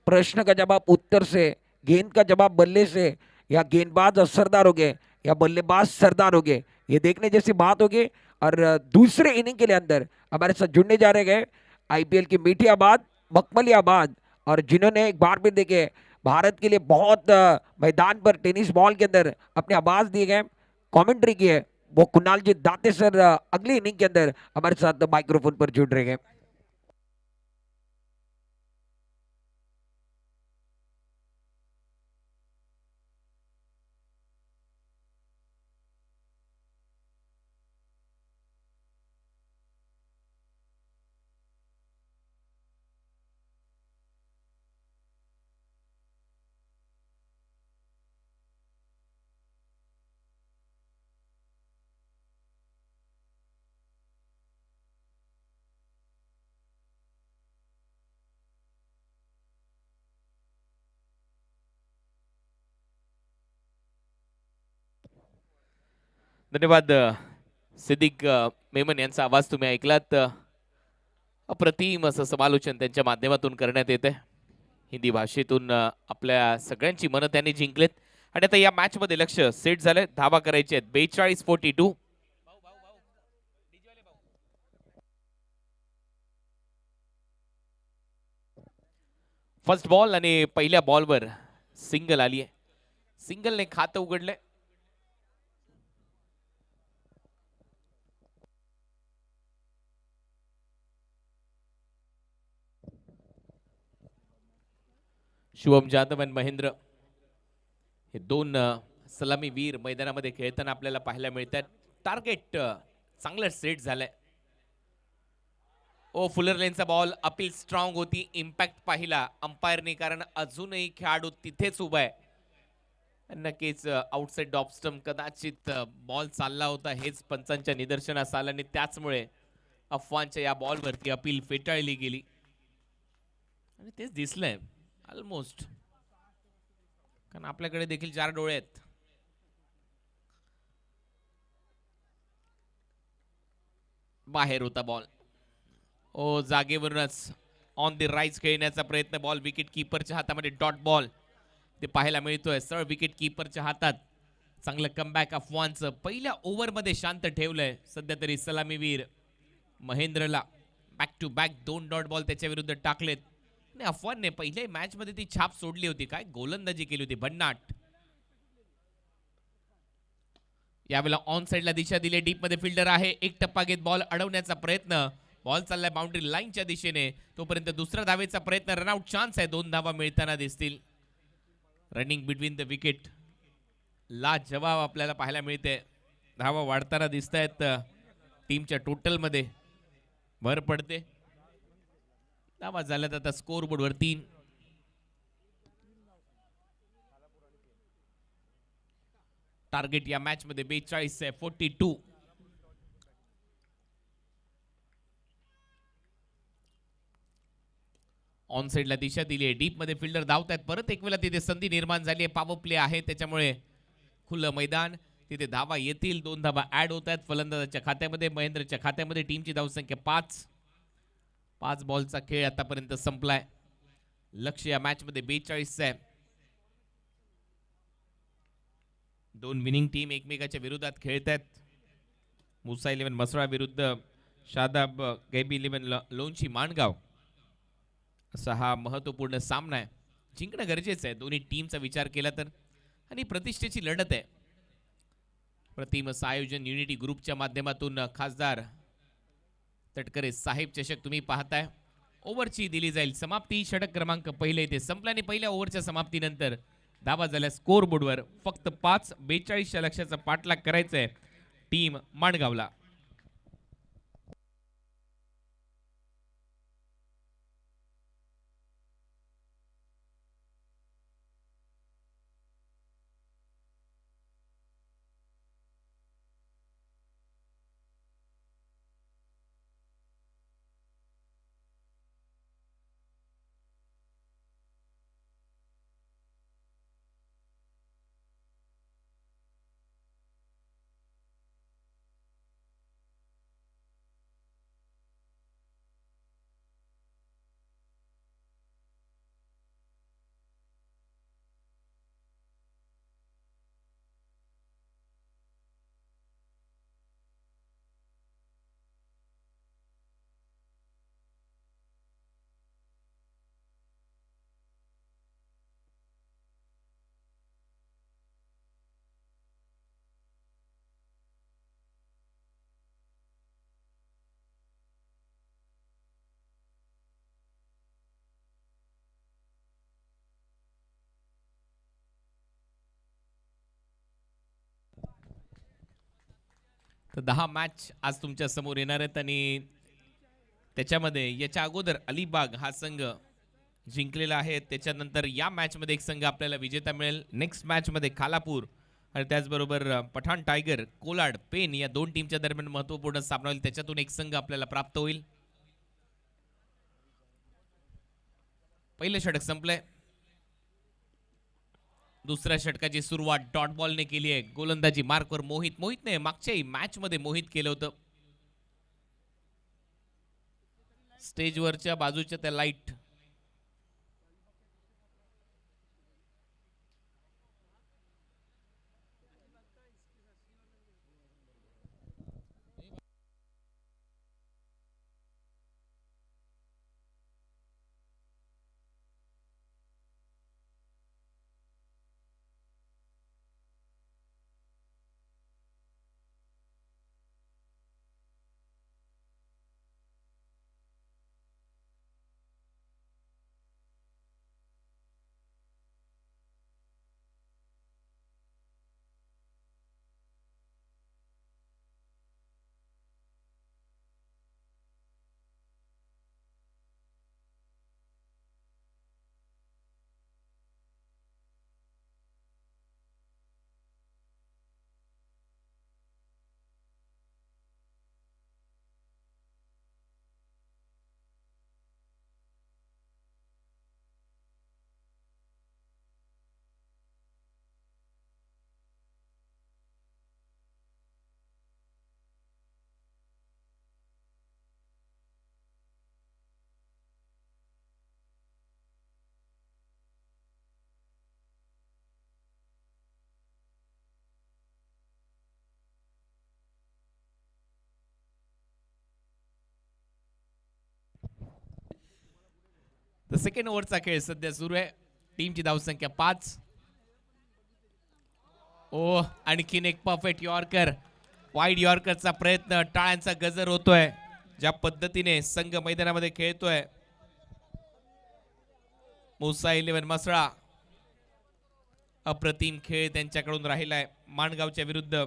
प्रश्न का जवाब उत्तर से, गेंद का जवाब बल्ले से, या गेंदबाज असरदार हो गए या बल्लेबाज सरदार हो गए, ये देखने जैसी बात होगी. और दूसरे इनिंग के लिए अंदर हमारे साथ जुड़ने जा रहे गए आईपीएल की मीठियाबाद, मखमलियाबाद, और जिन्होंने एक बार भी देखे भारत के लिए बहुत मैदान पर टेनिस बॉल के अंदर अपने आवाज दिए गए, कमेंट्री की है वो कुणाल जी दाते सर अगली इनिंग के अंदर हमारे साथ माइक्रोफोन पर जुड़ रहे हैं। धन्यवाद सिद्दीक मेमन यांचा आवाज तुम्ही ऐकलात. अप्रतिम असं समालोचन त्यांच्या माध्यमातून करण्यात येते. हिंदी भाषेतून आपल्या सगळ्यांची मनं त्यांनी जिंकलेत आणि आता या मॅच मध्ये लक्ष सेट झालंय. धावा करायचे आहेत 42-42. फर्स्ट बॉल आणि पहिल्या बॉलवर सिंगल आली आहे. सिंगलने खातं उघडलंय. शुभम जाधव आणि महेंद्र हे दोन सलामी वीर मैदानामध्ये खेळताना आपल्याला पाहायला मिळतात. टार्गेट चांगलं सेट झालंय. ओ फुलर लेनचा बॉल अपील स्ट्रॉंग होती. इम्पॅक्ट पाहिला अंपायरने, कारण अजूनही खेळाडू तिथेच उभा आहे. नक्कीच आउटसाइड डॉपस्टम कदाचित बॉल चालला होता हेच पंचांच्या निदर्शनास आलं आणि त्याचमुळे अफवांच्या या बॉलवरती अपील फेटाळली गेली आणि तेच दिसलंय ऑलमोस्ट, कारण आपल्याकडे देखील 4 डोळे आहेत. बाहेर होता बॉल. ओ जागेवरूनच ऑन द राईज खेळण्याचा प्रयत्न. बॉल विकेट कीपरच्या हातामध्ये डॉट बॉल ते पाहायला मिळतोय. सरळ विकेट कीपरच्या हातात. चांगलं कमबॅक अफवांचं. पहिल्या ओव्हरमध्ये शांत ठेवलंय सध्या तरी सलामीवीर महेंद्रला. Back to back 2 dot ball त्याच्या विरुद्ध टाकलेत. अफवानने पहिल्या मॅच मध्ये ती छाप सोडली होती. काय गोलंदाजी केली होती भन्नाट. यावेळेला ऑन साइडला दिशा दिली. डीप मध्ये फिल्डर आहे. एक टप्पा घेत बॉल अडवण्याचा प्रयत्न. बॉल चाललाय बाउंड्री लाईनच्या दिशेने. तोपर्यंत दुसरा धावेचा प्रयत्न. रनआउट चान्स आहे. 2 धावा मिळताना दिसतील. रनिंग बिटवीन द विकेट ला जवाब आपल्याला पाहायला मिळते. धावा वाढताना दिसत आहेत. टीमच्या टोटल मध्ये भर पडते. धावा झाल्यात आता स्कोर बोर्डवर 3. टार्गेट या मॅच मध्ये 42 आहे. 42. ऑन साइडला दिशा दिली आहे. डीप मध्ये फिल्डर धावत आहेत. परत एक वेळा तिथे संधी निर्माण झाली आहे. पॉवर प्ले आहे त्याच्यामुळे खुलं मैदान. तिथे धावा येतील. 2 धावा ऍड होत आहेत फलंदाजाच्या खात्यामध्ये. महेंद्रच्या खात्यामध्ये. टीमची धावसंख्या 5. 5 बॉलचा खेळ आतापर्यंत संपलाय. लक्ष या मॅच मध्ये 42 आहे. 2 विनिंग टीम एकमेकाच्या विरोधात खेळत आहेत. मुसा 11 मसळा विरुद्ध शादाब गैबी 11 लोणची माणगाव. असा हा महत्वपूर्ण सामना आहे. जिंकणं गरजेचं आहे दोन्ही टीमचा विचार केला तर. आणि प्रतिष्ठेची लढत आहे. प्रतिम असं आयोजन युनिटी ग्रुपच्या माध्यमातून खासदार तटकरे साहेब चषक तुम्ही पाहताय. ओव्हरची दिली जाईल समाप्ती. षटक क्रमांक पहिले इथे संपला आणि पहिल्या ओव्हरच्या समाप्तीनंतर धावा झाल्या स्कोर बोर्डवर फक्त 5. 42च्या लक्ष्याचा पाठलाग करायचा आहे टीम माणगावला. तर 10 मॅच आज तुमच्या समोर येणार आहेत आणि त्याच्यामध्ये याच्या अगोदर अलिबाग हा संघ जिंकलेला आहे. त्याच्यानंतर या मॅचमध्ये एक संघ आपल्याला विजेता मिळेल. नेक्स्ट मॅचमध्ये खालापूर आणि त्याचबरोबर पठाण टायगर, कोलाड, पेन या दोन टीमच्या दरम्यान महत्त्वपूर्ण सामना होईल. त्याच्यातून एक संघ आपल्याला प्राप्त होईल. पहिले षटक संपलंय. दुसऱ्या षटकाची सुरुवात डॉट बॉलने केली आहे. गोलंदाजी मार्कवर मोहितने मागच्याही मॅच मध्ये मोहित केलं होतं. स्टेजवरच्या बाजूच्या त्या लाईट तर सेकंड ओव्हरचा खेळ सध्या सुरू आहे. टीमची धावसंख्या 5. ओ आणखीन एक परफेक्ट यॉर्कर. वाईड यॉर्करचा प्रयत्न, टाळ्यांचा गजर होतोय. ज्या पद्धतीने संघ मैदानामध्ये खेळतोय मुसा 11 मसळा, अप्रतिम खेळ त्यांच्याकडून राहिलाय. माणगावच्या विरुद्ध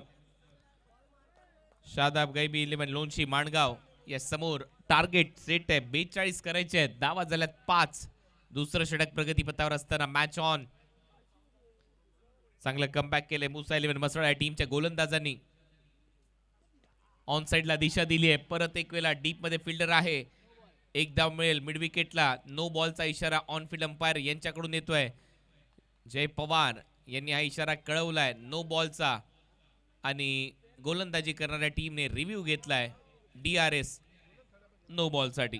शादाब गैबी 11 लोणशी माणगाव या समोर टार्गेट सेट आहे. 42 करायचे आहेत. धावा झाल्यात 5. दुसरं षटक प्रगतीपथावर असताना मॅच ऑन. चांगलं कमबॅक केलंय मुसा 11 मसळा या टीमच्या गोलंदाजांनी. ऑन साइडला दिशा दिली आहे. परत एक वेळा डीप मध्ये फिल्डर आहे. एक धाव मिळेल मिड विकेटला. नो बॉलचा इशारा ऑन फील्ड अंपायर यांच्याकडून येतोय. जय पवार यांनी हा इशारा कळवलाय नो बॉलचा आणि गोलंदाजी करणाऱ्या टीमने रिव्ह्यू घेतलाय DRS नो बॉल साठी.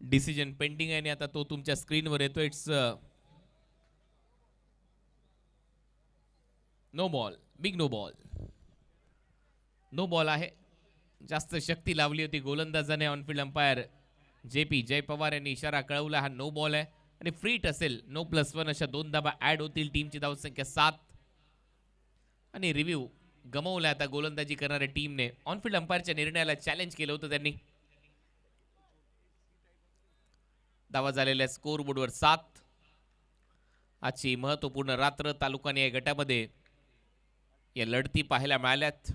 डिसिजन पेंडिंग आहे आणि आता तो तुमच्या स्क्रीनवर येतो. It's no ball, big no ball. No ball आहे. जास्त शक्ती लावली होती गोलंदाजाने. ऑनफील्ड अंपायर JP जय पवार यांनी इशारा कळवला हा नो बॉल आहे आणि फ्रीट असेल. नो +1 अशा 2 धावा ऍड होतील. टीमची धावसंख्या 7 आणि रिव्ह्यू गमवला आता गोलंदाजी करणाऱ्या टीमने. ऑनफील्ड अंपायरच्या निर्णयाला चॅलेंज केलं होतं त्यांनी. धावा झालेल्या स्कोर बोर्डवर 7. आजची महत्वपूर्ण रात्र तालुकाने या गटामध्ये या लढती पाहायला मिळाल्यात.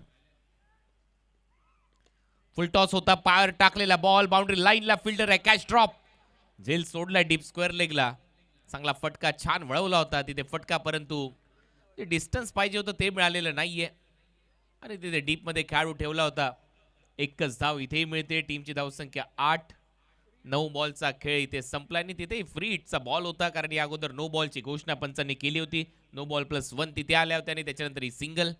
फुल टॉस होता. पायावर टाकलेला बॉल बाउंड्री लाईनला. फिल्डर आहे. Catch drop. झेल सोडला डीप स्क्वेअर लेगला. चांगला फटका छान वळवला होता तिथे फटका, परंतु ते डिस्टन्स पाहिजे होतं ते मिळालेलं नाहीये आणि तिथे डीप मध्ये खेळाडू ठेवला होता. एकच धाव इथेही मिळते. टीमची धावसंख्या 8. 9 बॉलचा खेळ इथे संपला आणि तिथे फ्री हिटचा बॉल होता कारण या अगोदर नो बॉलची घोषणा पंचांनी केली होती. नो बॉल +1 तिथे आल्या होत्या आणि त्याच्यानंतर ही सिंगल.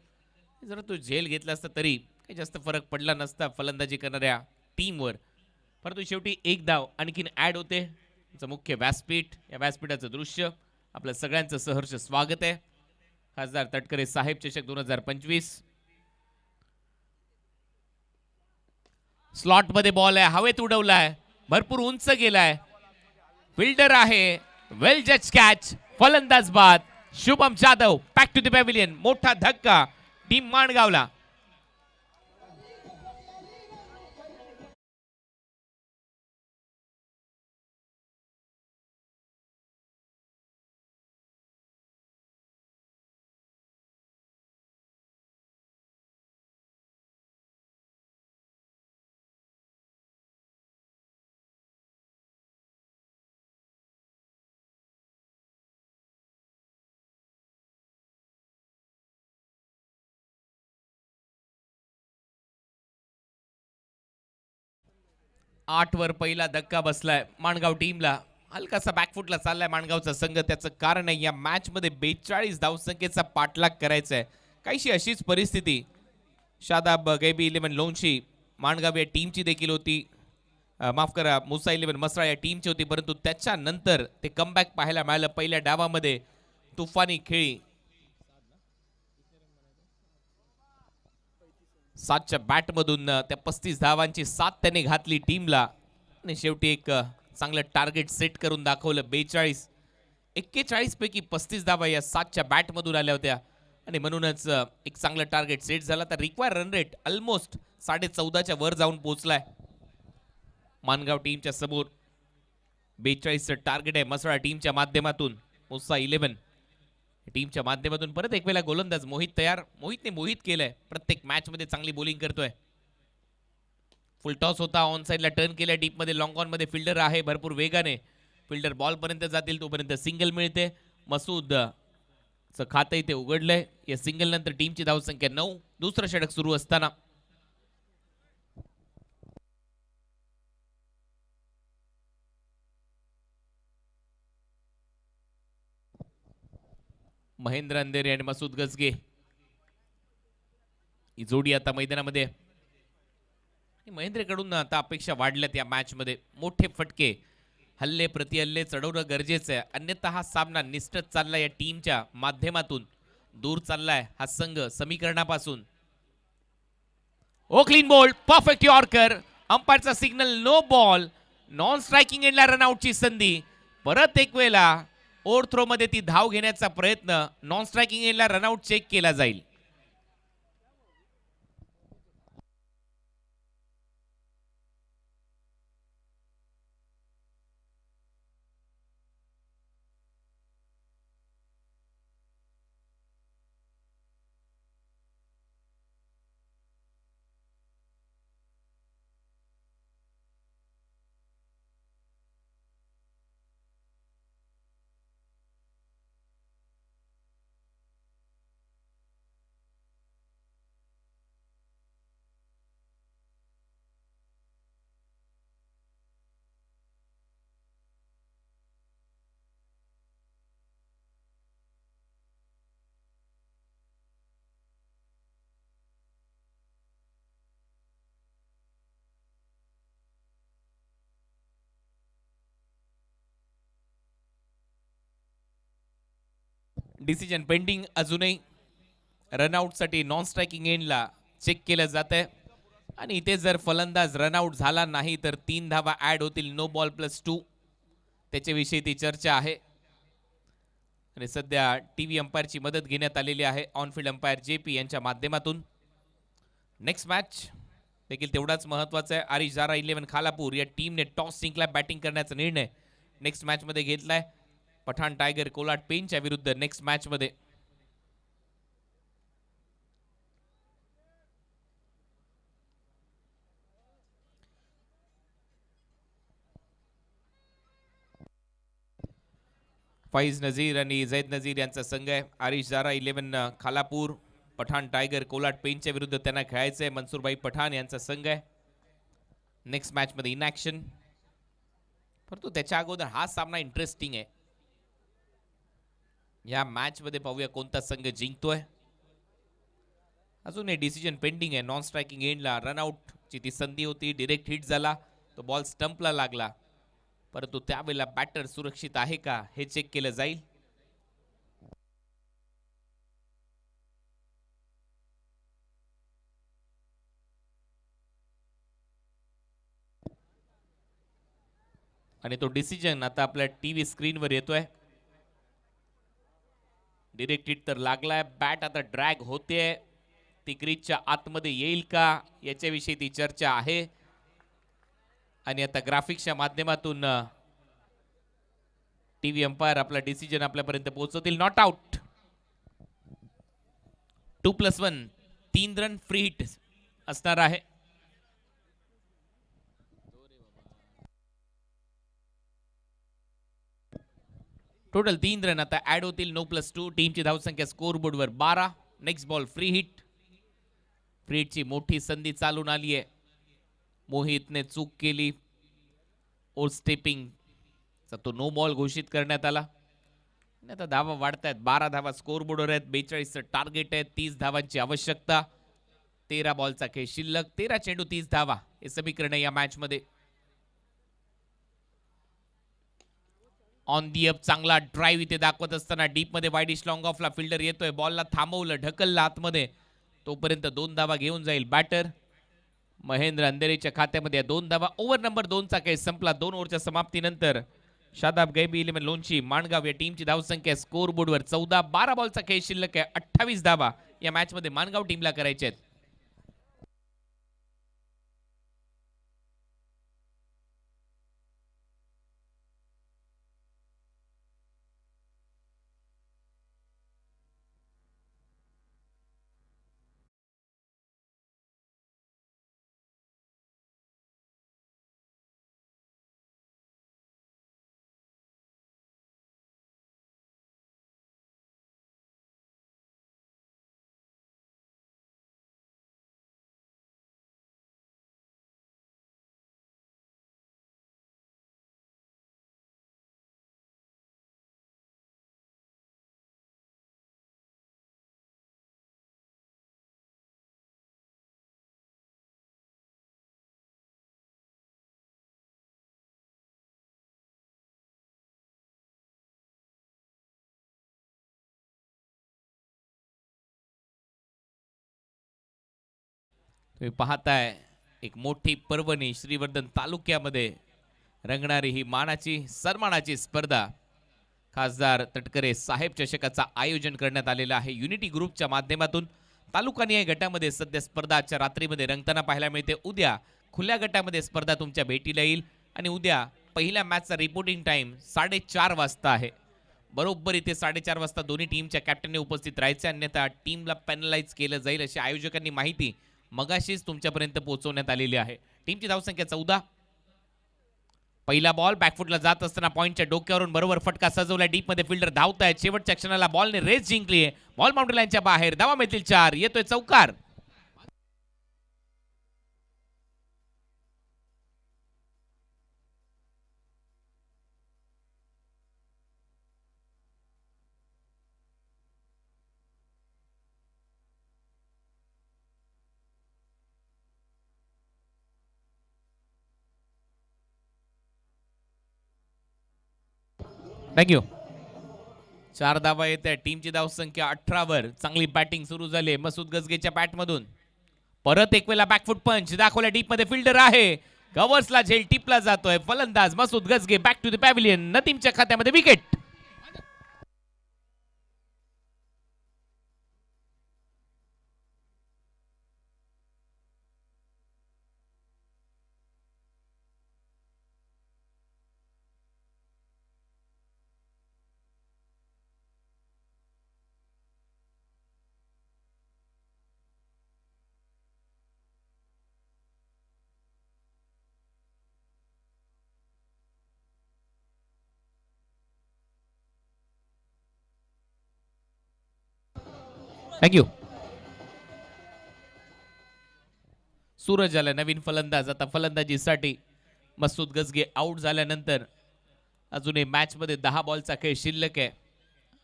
जर तो झेल घेतला असता तरी काही जास्त फरक पडला नसता फलंदाजी करणाऱ्या टीमवर, परंतु शेवटी एक धाव आणखीन ॲड होते. तुमचं मुख्य व्यासपीठ, या व्यासपीठाचं दृश्य आपलं सगळ्यांचं सहर्ष स्वागत आहे. खासदार तटकरे साहेब चषक 2025. स्लॉट मध्ये बॉल आहे, हवेत उडवलाय, भरपूर उंच गेलाय, फिल्डर आहे, वेल जज कॅच, फलंदाज बाद. Shubham Jadhav back to the pavilion. मोठा धक्का टीम माणगावला. आठ वर पहिला धक्का बसलाय माणगाव टीमला. हलकासा बॅकफुटला चाललाय माणगावचा संघ. त्याचं कारण आहे या मॅच मध्ये 42 धावसंख्येचा पाठलाग करायचा आहे. काहीशी अशीच परिस्थिती शादाब गैबी 11 लोणची माणगाव या टीमची देखील होती. माफ करा, मुसा 11 मसरा या टीमची होती, परंतु त्याच्यानंतर ते कमबॅक पाहायला मिळालं. पहिल्या डावामध्ये तुफानी खेळी 7च्या बॅटमधून त्या 35 धावांची 7 त्याने घातली टीमला आणि शेवटी एक चांगलं टार्गेट सेट करून दाखवलं. 41 पैकी 35 धावा या 7च्या बॅटमधून आल्या होत्या आणि म्हणूनच एक चांगलं टार्गेट सेट झाला. तर रिक्वायर रन रेट ऑलमोस्ट 14.5च्या वर जाऊन पोहोचलाय मानगाव टीमच्या समोर. 42चं टार्गेट आहे मसळा टीमच्या माध्यमातून. मुसा 11 टीमच्या माध्यमातून परत एक वेळा गोलंदाज मोहित तयार. मोहितने मोहित केलंय, प्रत्येक मॅच मध्ये चांगली बॉलिंग करतोय. फुल टॉस होता, ऑन साइडला टर्न केलाय डीप मध्ये. लॉंग ऑन मध्ये फिल्डर आहे, भरपूर वेगाने फिल्डर बॉल पर्यंत जातील तोपर्यंत सिंगल मिळते. मसूद चं खातं इथे उघडलंय. या सिंगल नंतर टीमची धावसंख्या 9. दुसरं षटक सुरू असताना महेंद्र अंधेरे आणि मसूद गजगे ही जोडी आता मैदानामध्ये. महेंद्रकडून आता अपेक्षा वाढल्यात या मॅच मध्ये. मोठे फटके, हल्ले प्रति हल्ले चढवणं गरजेचं आहे, अन्यथा हा सामना निष्ठत चालला या टीमच्या माध्यमातून. दूर चाललाय हा संघ समीकरणापासून. ओ क्लीन बोल्ड, परफेक्ट यॉर्कर. अंपायरचा signal no ball. Non striking एंडला रनआउटची संधी. परत एक वेळेला ओव्हर थ्रो मध्ये ती धाव घेण्याचा प्रयत्न. नॉन स्ट्रायकिंग एंडला रनआउट चेक केला जाईल. डिसिजन पेंडिंग अजूनही. रनआउटसाठी नॉन स्ट्रायकिंग एंडला चेक केलं जात आहे आणि इथे जर फलंदाज रनआउट झाला नाही तर 3 धावा ऍड होतील. नो बॉल +2 त्याच्याविषयी ती चर्चा आहे आणि सध्या टीव्ही अंपायरची मदत घेण्यात आलेली आहे ऑनफील्ड अंपायर JP यांच्या माध्यमातून. नेक्स्ट मॅच देखील तेवढाच महत्वाचा आहे. आरिश जारा 11 खालापूर या टीमने टॉस जिंकला. बॅटिंग करण्याचा निर्णय नेक्स्ट मॅच मध्ये घेतलाय. पठाण टायगर कोलाट पेनच्या विरुद्ध नेक्स्ट मॅच मध्ये. फैज नजीर आणि झैद नजीर यांचा संघ आहे. आरिश जारा 11 खालापूर, पठाण टायगर कोलाट पेनच्या विरुद्ध त्यांना खेळायचंय. मनसूरभाई पठाण यांचा संघ आहे. नेक्स्ट मॅच मध्ये इन ऍक्शन. परंतु त्याच्या अगोदर हा सामना इंटरेस्टिंग आहे. या मॅच मध्ये पाहूया कोणता संघ जिंकतोय. अजून हे डिसिजन पेंडिंग आहे. नॉन स्ट्रायकिंग एंडला रनआउटची ती संधी होती, डिरेक्ट हिट झाला, तो बॉल स्टंपला लागला, परंतु त्यावेळेला बॅटर सुरक्षित आहे का हे चेक केलं जाईल. आणि तो डिसिजन आता आपल्या टीव्ही स्क्रीनवर येतोय. डिरेक्ट हिट तर लागलाय, बॅट आता ड्रॅग होते, ती क्रीजच्या आतमध्ये येईल का याच्याविषयी ती चर्चा आहे. आणि आता ग्राफिक्सच्या माध्यमातून टीव्ही अंपायर आपला डिसिजन आपल्यापर्यंत पोहोचवतील. Not out. 2+1 3 run free hit असणार आहे. टोटल 3 रन आता ऍड होतील. 9+2 टीमची धावसंख्या स्कोर बोर्डवर 12. Next ball free hit. Free हिटची मोठी संधी चालून आली आहे. मोहितने चूक केली. ओव्हर स्टेपिंगचा तो नो बॉल घोषित करण्यात आला. आता धावा वाढत आहेत. 12 धावा स्कोर बोर्डवर आहेत. 42चं टार्गेट आहे. 30 धावांची आवश्यकता. 13 बॉलचा खेळ शिल्लक. 13 चेंडू 30 धावा हे समीकरण या मॅच मध्ये. ऑन दी अप चांगला ड्राईव्ह इथे दाखवत असताना डीप मध्ये वाईडिश लॉंग ऑफला फिल्डर येतोय. बॉलला थांबवलं, ढकललं आतमध्ये, तोपर्यंत 2 धावा घेऊन जाईल बॅटर. महेंद्र अंधेरीच्या खात्यामध्ये 2 धावा. ओव्हर नंबर 2चा खेळ संपला. 2 ओव्हरच्या समाप्तीनंतर शादाब गैबी इलेव्हन लोणची माणगाव या टीमची धावसंख्या स्कोर बोर्डवर 14. 12 बॉलचा खेळ शिल्लक आहे. 28 धावा या मॅच मध्ये माणगाव टीमला करायच्या आहेत. तुम्ही पाहताय एक मोठी पर्वणी श्रीवर्धन तालुक्यामध्ये रंगणारी ही मानाची सन्मानाची स्पर्धा खासदार तटकरे साहेब चषकाचा आयोजन करण्यात आलेला आहे. युनिटी ग्रुपच्या माध्यमातून तालुकानिहाय गटामध्ये सध्या स्पर्धा आजच्या रात्रीमध्ये रंगताना पाहायला मिळते. उद्या खुल्या गटामध्ये स्पर्धा तुमच्या भेटीला येईल आणि उद्या पहिल्या मॅचचा रिपोर्टिंग टाइम 4:30 वाजता आहे. बरोबर इथे 4:30 वाजता दोन्ही टीमच्या कॅप्टनने उपस्थित राहायचे, अन्यथा टीमला पॅनलाइज केलं जाईल अशी आयोजकांनी माहिती मगाशीच तुमच्यापर्यंत पोहोचवण्यात आलेली आहे. टीमची धावसंख्या 14. पहिला बॉल बॅकफुटला जात असताना पॉइंटच्या डोक्यावरून बरोबर फटका सजवला. डीप मध्ये फिल्डर धावतायत. शेवटच्या क्षणाला बॉलने रेस जिंकली आहे. बॉल बाउंड्री लाईनच्या बाहेर. धावा मिळतील 4. येतोय चौकार. थँक्यू. 4 धावा येत आहे. टीमची धावसंख्या 18 वर. चांगली बॅटिंग सुरू झाली मसूद गजगेच्या बॅटमधून. परत एक वेळा बॅकफुट पंच दाखवला. डीप मध्ये फिल्डर आहे. कव्हर्सला झेल टिपला जातोय. फलंदाज Masood Gajge back to the pavilion. नदीमच्या खात्यामध्ये विकेट. थँक्यू. सूरज आला नवीन फलंदाज. आता फलंदाजीसाठी मसूद गजगे आउट झाल्यानंतर अजूनही मॅच मध्ये 10 बॉलचा खेळ शिल्लक आहे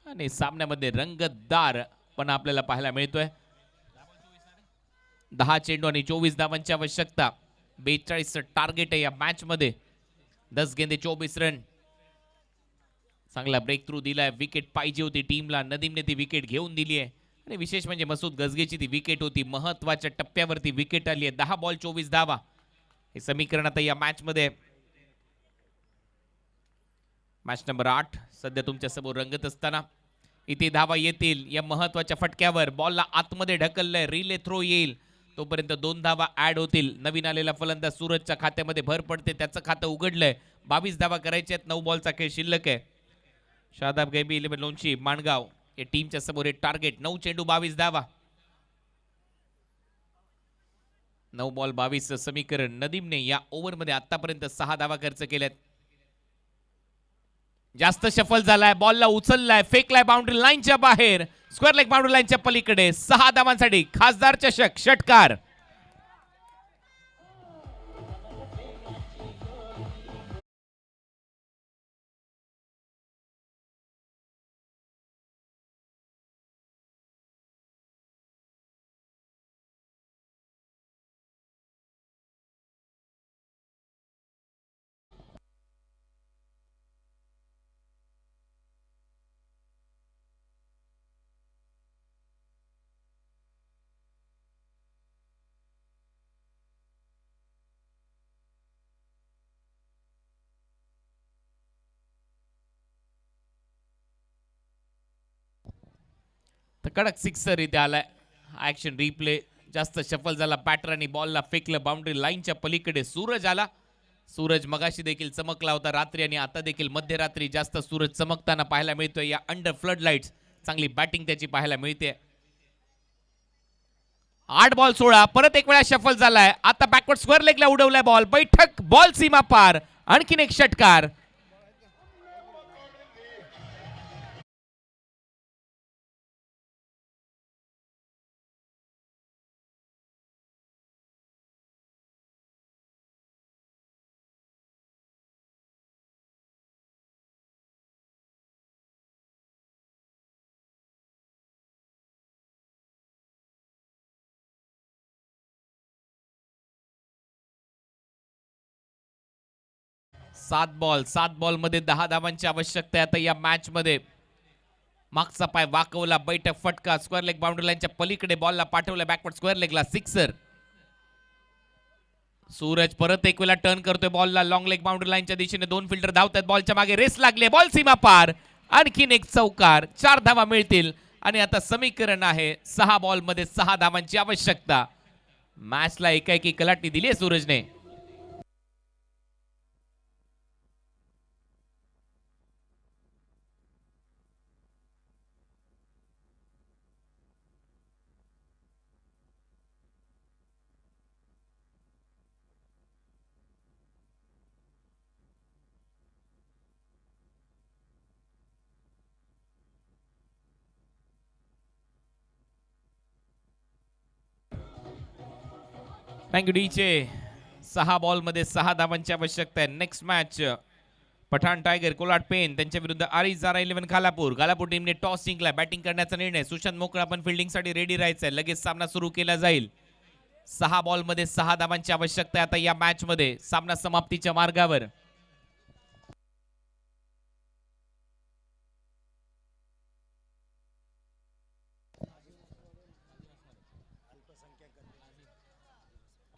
आणि सामन्यामध्ये रंगतदार पण आपल्याला पाहायला मिळतोय. 10 चेंडू आणि 24 धावांची आवश्यकता. 42 टार्गेट आहे या मॅच मध्ये. 10 गेंदे 24 रन. चांगला ब्रेक थ्रू दिलाय. विकेट पाहिजे होती टीमला, नदीमने ती विकेट घेऊन दिली आहे आणि विशेष म्हणजे मसूद गजगेची ती विकेट होती. महत्वाच्या टप्प्यावरती विकेट आली आहे. 10 बॉल 24 धावा हे समीकरण आता या मॅच मध्ये. मॅच नंबर 8 सध्या तुमच्या समोर रंगत असताना इथे धावा येतील या महत्वाच्या फटक्यावर. बॉलला आतमध्ये ढकललंय, रिले थ्रो येईल तोपर्यंत 2 धावा ऍड होतील. नवीन आलेला फलंदाज सूरजच्या खात्यामध्ये भर पडते, त्याचं खातं उघडलंय. 22 धावा करायचे आहेत. 9 बॉलचा खेळ शिल्लक आहे. शादाब गैबी 11 लोणची माणगाव या टीमच्या समोर एक टार्गेट. 9 चेंडू 22 धावा. 9 बॉल 22 समीकरण. नदीमने या ओव्हरमध्ये आतापर्यंत 6 धावा खर्च केल्यात. जास्त शफल झालाय, बॉलला उचललाय, फेकलाय बाउंड्री लाईनच्या बाहेर, स्क्वेअर लेग बाउंड्री लाईनच्या पलीकडे. 6 धावांसाठी खासदार चषक षटकार. तर कडक सिक्सर इथे आलाय. Action replay. जास्त शफल झाला बॅटर आणि बॉलला फेकलं बाउंड्री लाईनच्या पलीकडे. सूरज आला. सूरज मगाशी देखील चमकला होता रात्री आणि आता देखील मध्यरात्री जास्त सूरज चमकताना पाहायला मिळतोय या अंडर फ्लड लाईट्स. चांगली बॅटिंग त्याची पाहायला मिळते. 8 बॉल 16. परत एक वेळा शफल झालाय. आता बॅकवर्ड स्क्वेअर लेगला उडवलाय बॉल. बैठक बॉल सीमा पार. आणखीन एक षटकार. सात बॉल मध्ये 10 धावांची आवश्यकता आहे आता या मॅच मध्ये. मागचा पाय वाकवला, बैठक फटका, स्क्वेअर लेग बाउंड्री लाईनच्या पलीकडे बॉलला पाठवला बॅकवर्ड स्क्वेअर लेगला. सिक्सर. सूरज परत एक वेळा टर्न करतोय बॉलला लॉंग लेग बाउंड्री लाईनच्या दिशेने. 2 फिल्डर धावतात, बॉलच्या मागे रेस लागले, बॉल सीमा पार. आणखीन एक चौकार. 4 धावा मिळतील आणि आता समीकरण आहे 6 बॉल मध्ये 6 धावांची आवश्यकता. मॅचला एकाएकी कलाटणी दिली आहे सूरजने. थँक्यू डीचे. 6 बॉल मध्ये 6 धावांची आवश्यकता आहे. नेक्स्ट मॅच पठाण टायगर कोलाट पेन त्यांच्या विरुद्ध आरिस जारा 11 खालापूर. खालापूर टीमने टॉस जिंकला. बॅटिंग करण्याचा निर्णय. सुशांत मोकळा पण फिल्डिंग साठी रेडी राहायचंय. लगेच सामना सुरू केला जाईल. 6 बॉल मध्ये 6 धावांची आवश्यकता आहे आता या मॅच मध्ये. सामना समाप्तीच्या मार्गावर.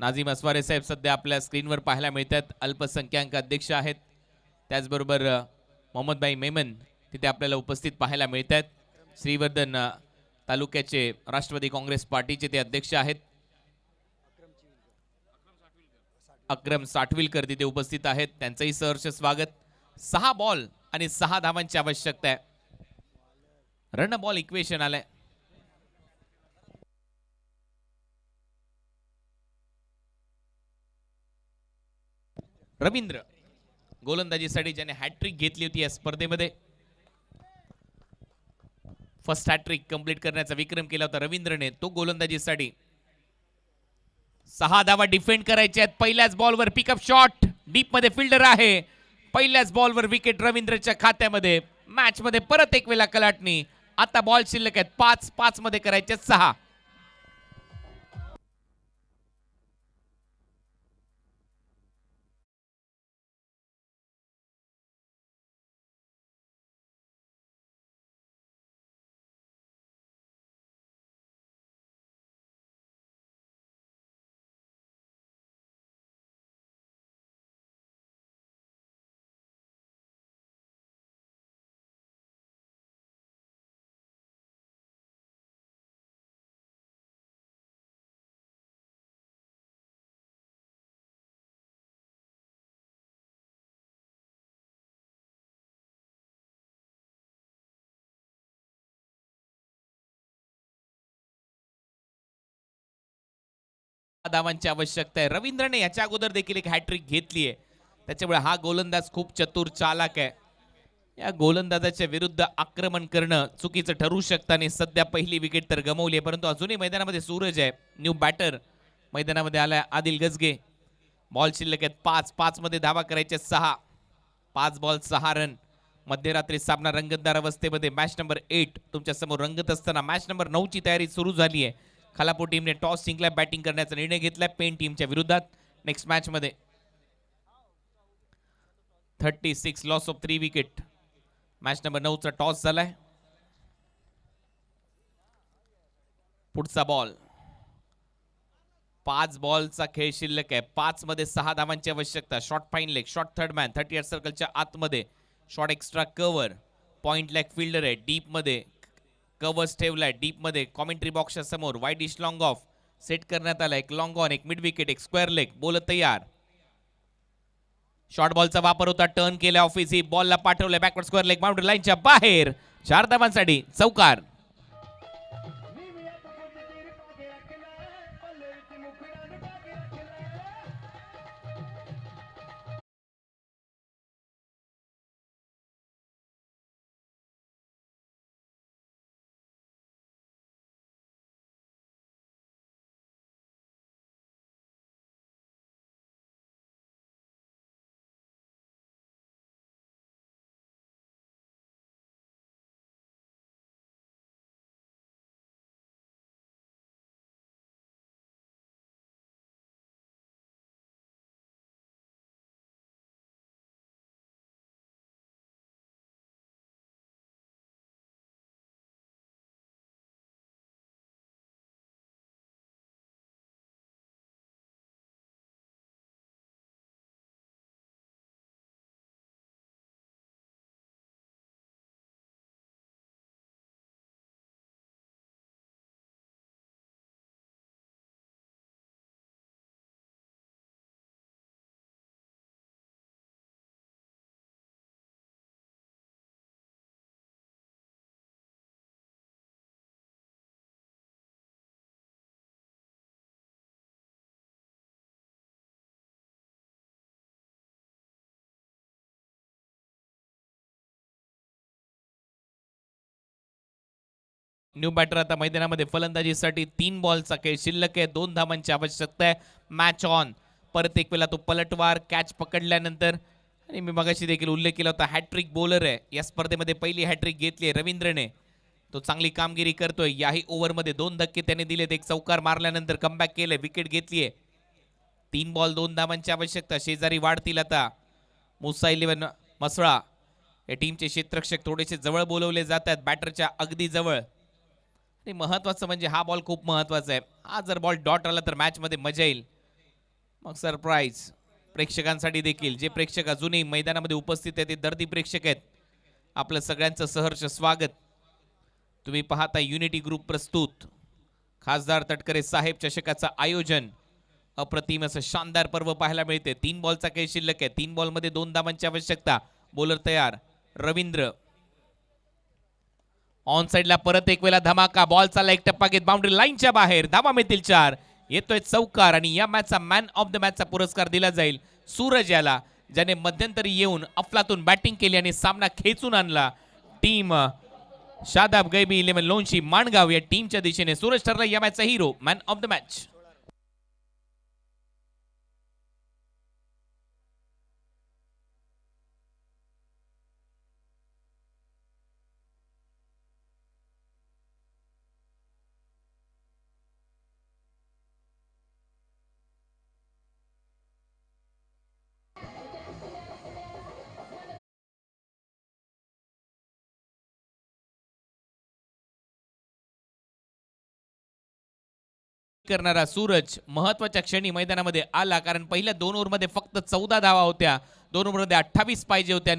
नाझीम अस्वारे साहेब सध्या आपल्या स्क्रीनवर पाहायला मिळतात. अल्पसंख्याक अध्यक्ष आहेत. त्याचबरोबर मोहम्मदभाई मेमन तिथे आपल्याला उपस्थित पाहायला मिळतात. श्रीवर्धन तालुक्याचे राष्ट्रवादी काँग्रेस पार्टीचे ते अध्यक्ष आहेत. अक्रम साठविलकर तिथे उपस्थित आहेत. त्यांचंही सहर्ष स्वागत. 6 बॉल आणि 6 धावांची आवश्यकता आहे. रन बॉल इक्वेशन आलंय. रवींद्र गोलंदाजीसाठी ज्याने हॅट्रिक घेतली होती या स्पर्धेमध्ये. फर्स्ट हॅट्रिक कंप्लीट करण्याचा विक्रम केला होता रवींद्रने. तो गोलंदाजीसाठी. 6 धावा डिफेंड करायचे आहेत. पहिल्याच बॉलवर पिकअप शॉट. डीप मध्ये फिल्डर आहे. पहिल्याच बॉलवर विकेट रवींद्रच्या खात्यामध्ये. मॅच मध्ये परत एक वेळा कलाटणी. आता बॉल शिल्लक आहेत 5 मध्ये करायचे 6. धावांची आवश्यकता आहे. रवींद्रने याच्या अगोदर देखील एक हॅट्रिक घेतली आहे, त्याच्यामुळे हा गोलंदाज खूप चतुर चालाक आहे. या गोलंदाजाच्या विरुद्ध आक्रमण करणं चुकीचं ठरू शकतं आणि सध्या पहिली विकेट तर गमावली आहे, परंतु अजूनही मैदानामध्ये सूरज आहे. न्यू बॅटर मैदानामध्ये आलाय आदिल गजगे. बॉल शिल्लक आहेत 5 मध्ये धावा करायचे 6. 5 बॉल 6 रन. मध्यरात्री सामना रंगतदार अवस्थेमध्ये मॅच नंबर 8 तुमच्या समोर रंगत असताना मॅच नंबर 9 ची तयारी सुरू झाली आहे. खालापूर टीमने टॉस जिंकलाय, बॅटिंग करण्याचा निर्णय घेतलाय पेन टीमच्या विरोधात. नेक्स्ट मॅच मध्ये 36 loss of 3 wicket. Match number 9 चा टॉस झालाय. पुढचा बॉल. 5 बॉलचा खेळ शिल्लक आहे. 5 मध्ये 6 धावांची आवश्यकता. Short fine leg, short third man, 38 सर्कलच्या आतमध्ये, short extra cover, point leg fielder आहे. डीप मध्ये कव्हर्स ठेवलाय, डीप मध्ये कॉमेंट्री बॉक्सच्या समोर वाईड इश लॉंग ऑफ सेट करण्यात आला. एक लॉंग ऑन, एक मिड विकेट, एक स्क्वेअर लेग. बॉलर तयार. शॉर्ट बॉलचा वापर होता, टर्न केला ऑफिस, ही बॉलला पाठवलंय बॅकवर्ड स्क्वेअर लेग, बाउंड्री लाईनच्या बाहेर. 4 धावांसाठी चौकार. न्यू बॅटर आता मैदानामध्ये फलंदाजीसाठी. 3 बॉलचा खेळ शिल्लक आहे. 2 धावांची आवश्यकता आहे. Match on. परत एक वेळा तो पलटवार, कॅच पकडल्यानंतर, आणि मी मगाशी देखील उल्लेख केला होता, हॅट्रिक बॉलर आहे. या स्पर्धेमध्ये पहिली हॅट्रिक घेतली आहे रवींद्रने. तो चांगली कामगिरी करतोय. याही ओव्हरमध्ये 2 धक्के त्याने दिलेत. एक चौकार मारल्यानंतर कमबॅक केलंय, विकेट घेतलीये. 3 बॉल 2 धावांची आवश्यकता. शेजारी वाढतील आता मुसा 11 मसळा. या टीमचे क्षेत्ररक्षक थोडेसे जवळ बोलवले जातात, बॅटरच्या अगदी जवळ. आणि महत्वाचं म्हणजे हा बॉल खूप महत्वाचा आहे. हा जर बॉल डॉट आला तर मॅच मध्ये मजा येईल. मग सरप्राईज प्रेक्षकांसाठी देखील. जे प्रेक्षक अजूनही मैदानामध्ये उपस्थित आहेत ते दर्दी प्रेक्षक आहेत, आपलं सगळ्यांचं सहर्ष स्वागत. तुम्ही पाहता युनिटी ग्रुप प्रस्तुत खासदार तटकरे साहेब चषकाचं आयोजन. अप्रतिम असं शानदार पर्व पाहायला मिळते. 3 बॉलचा खेळ शिल्लक आहे. 3 बॉल मध्ये 2 धावांची आवश्यकता. बॉलर तयार रवींद्र. ऑन साइडला परत एक वेळा धमाका. बॉल चालला, एक टप्पा घेत बाउंड्री लाईनच्या बाहेर. धावा मिळतील 4. येतोय चौकार आणि या मॅचचा मॅन ऑफ द मॅचचा पुरस्कार दिला जाईल सूरज याला, ज्याने मध्यंतरी येऊन अफलातून बॅटिंग केली आणि सामना खेचून आणला. टीम शादाब गैबी 11 लोणशी माणगाव या टीमच्या दिशेने सूरज ठरला या मॅचचा हिरो, मॅन ऑफ द मॅच. करणारा सूरज महत्वाच्या क्षणी मैदानामध्ये आला, कारण पहिल्या 2 ओव्हरमध्ये फक्त 14 धावा होत्या. 2 ओव्हरमध्ये 28 पाहिजे होत्या.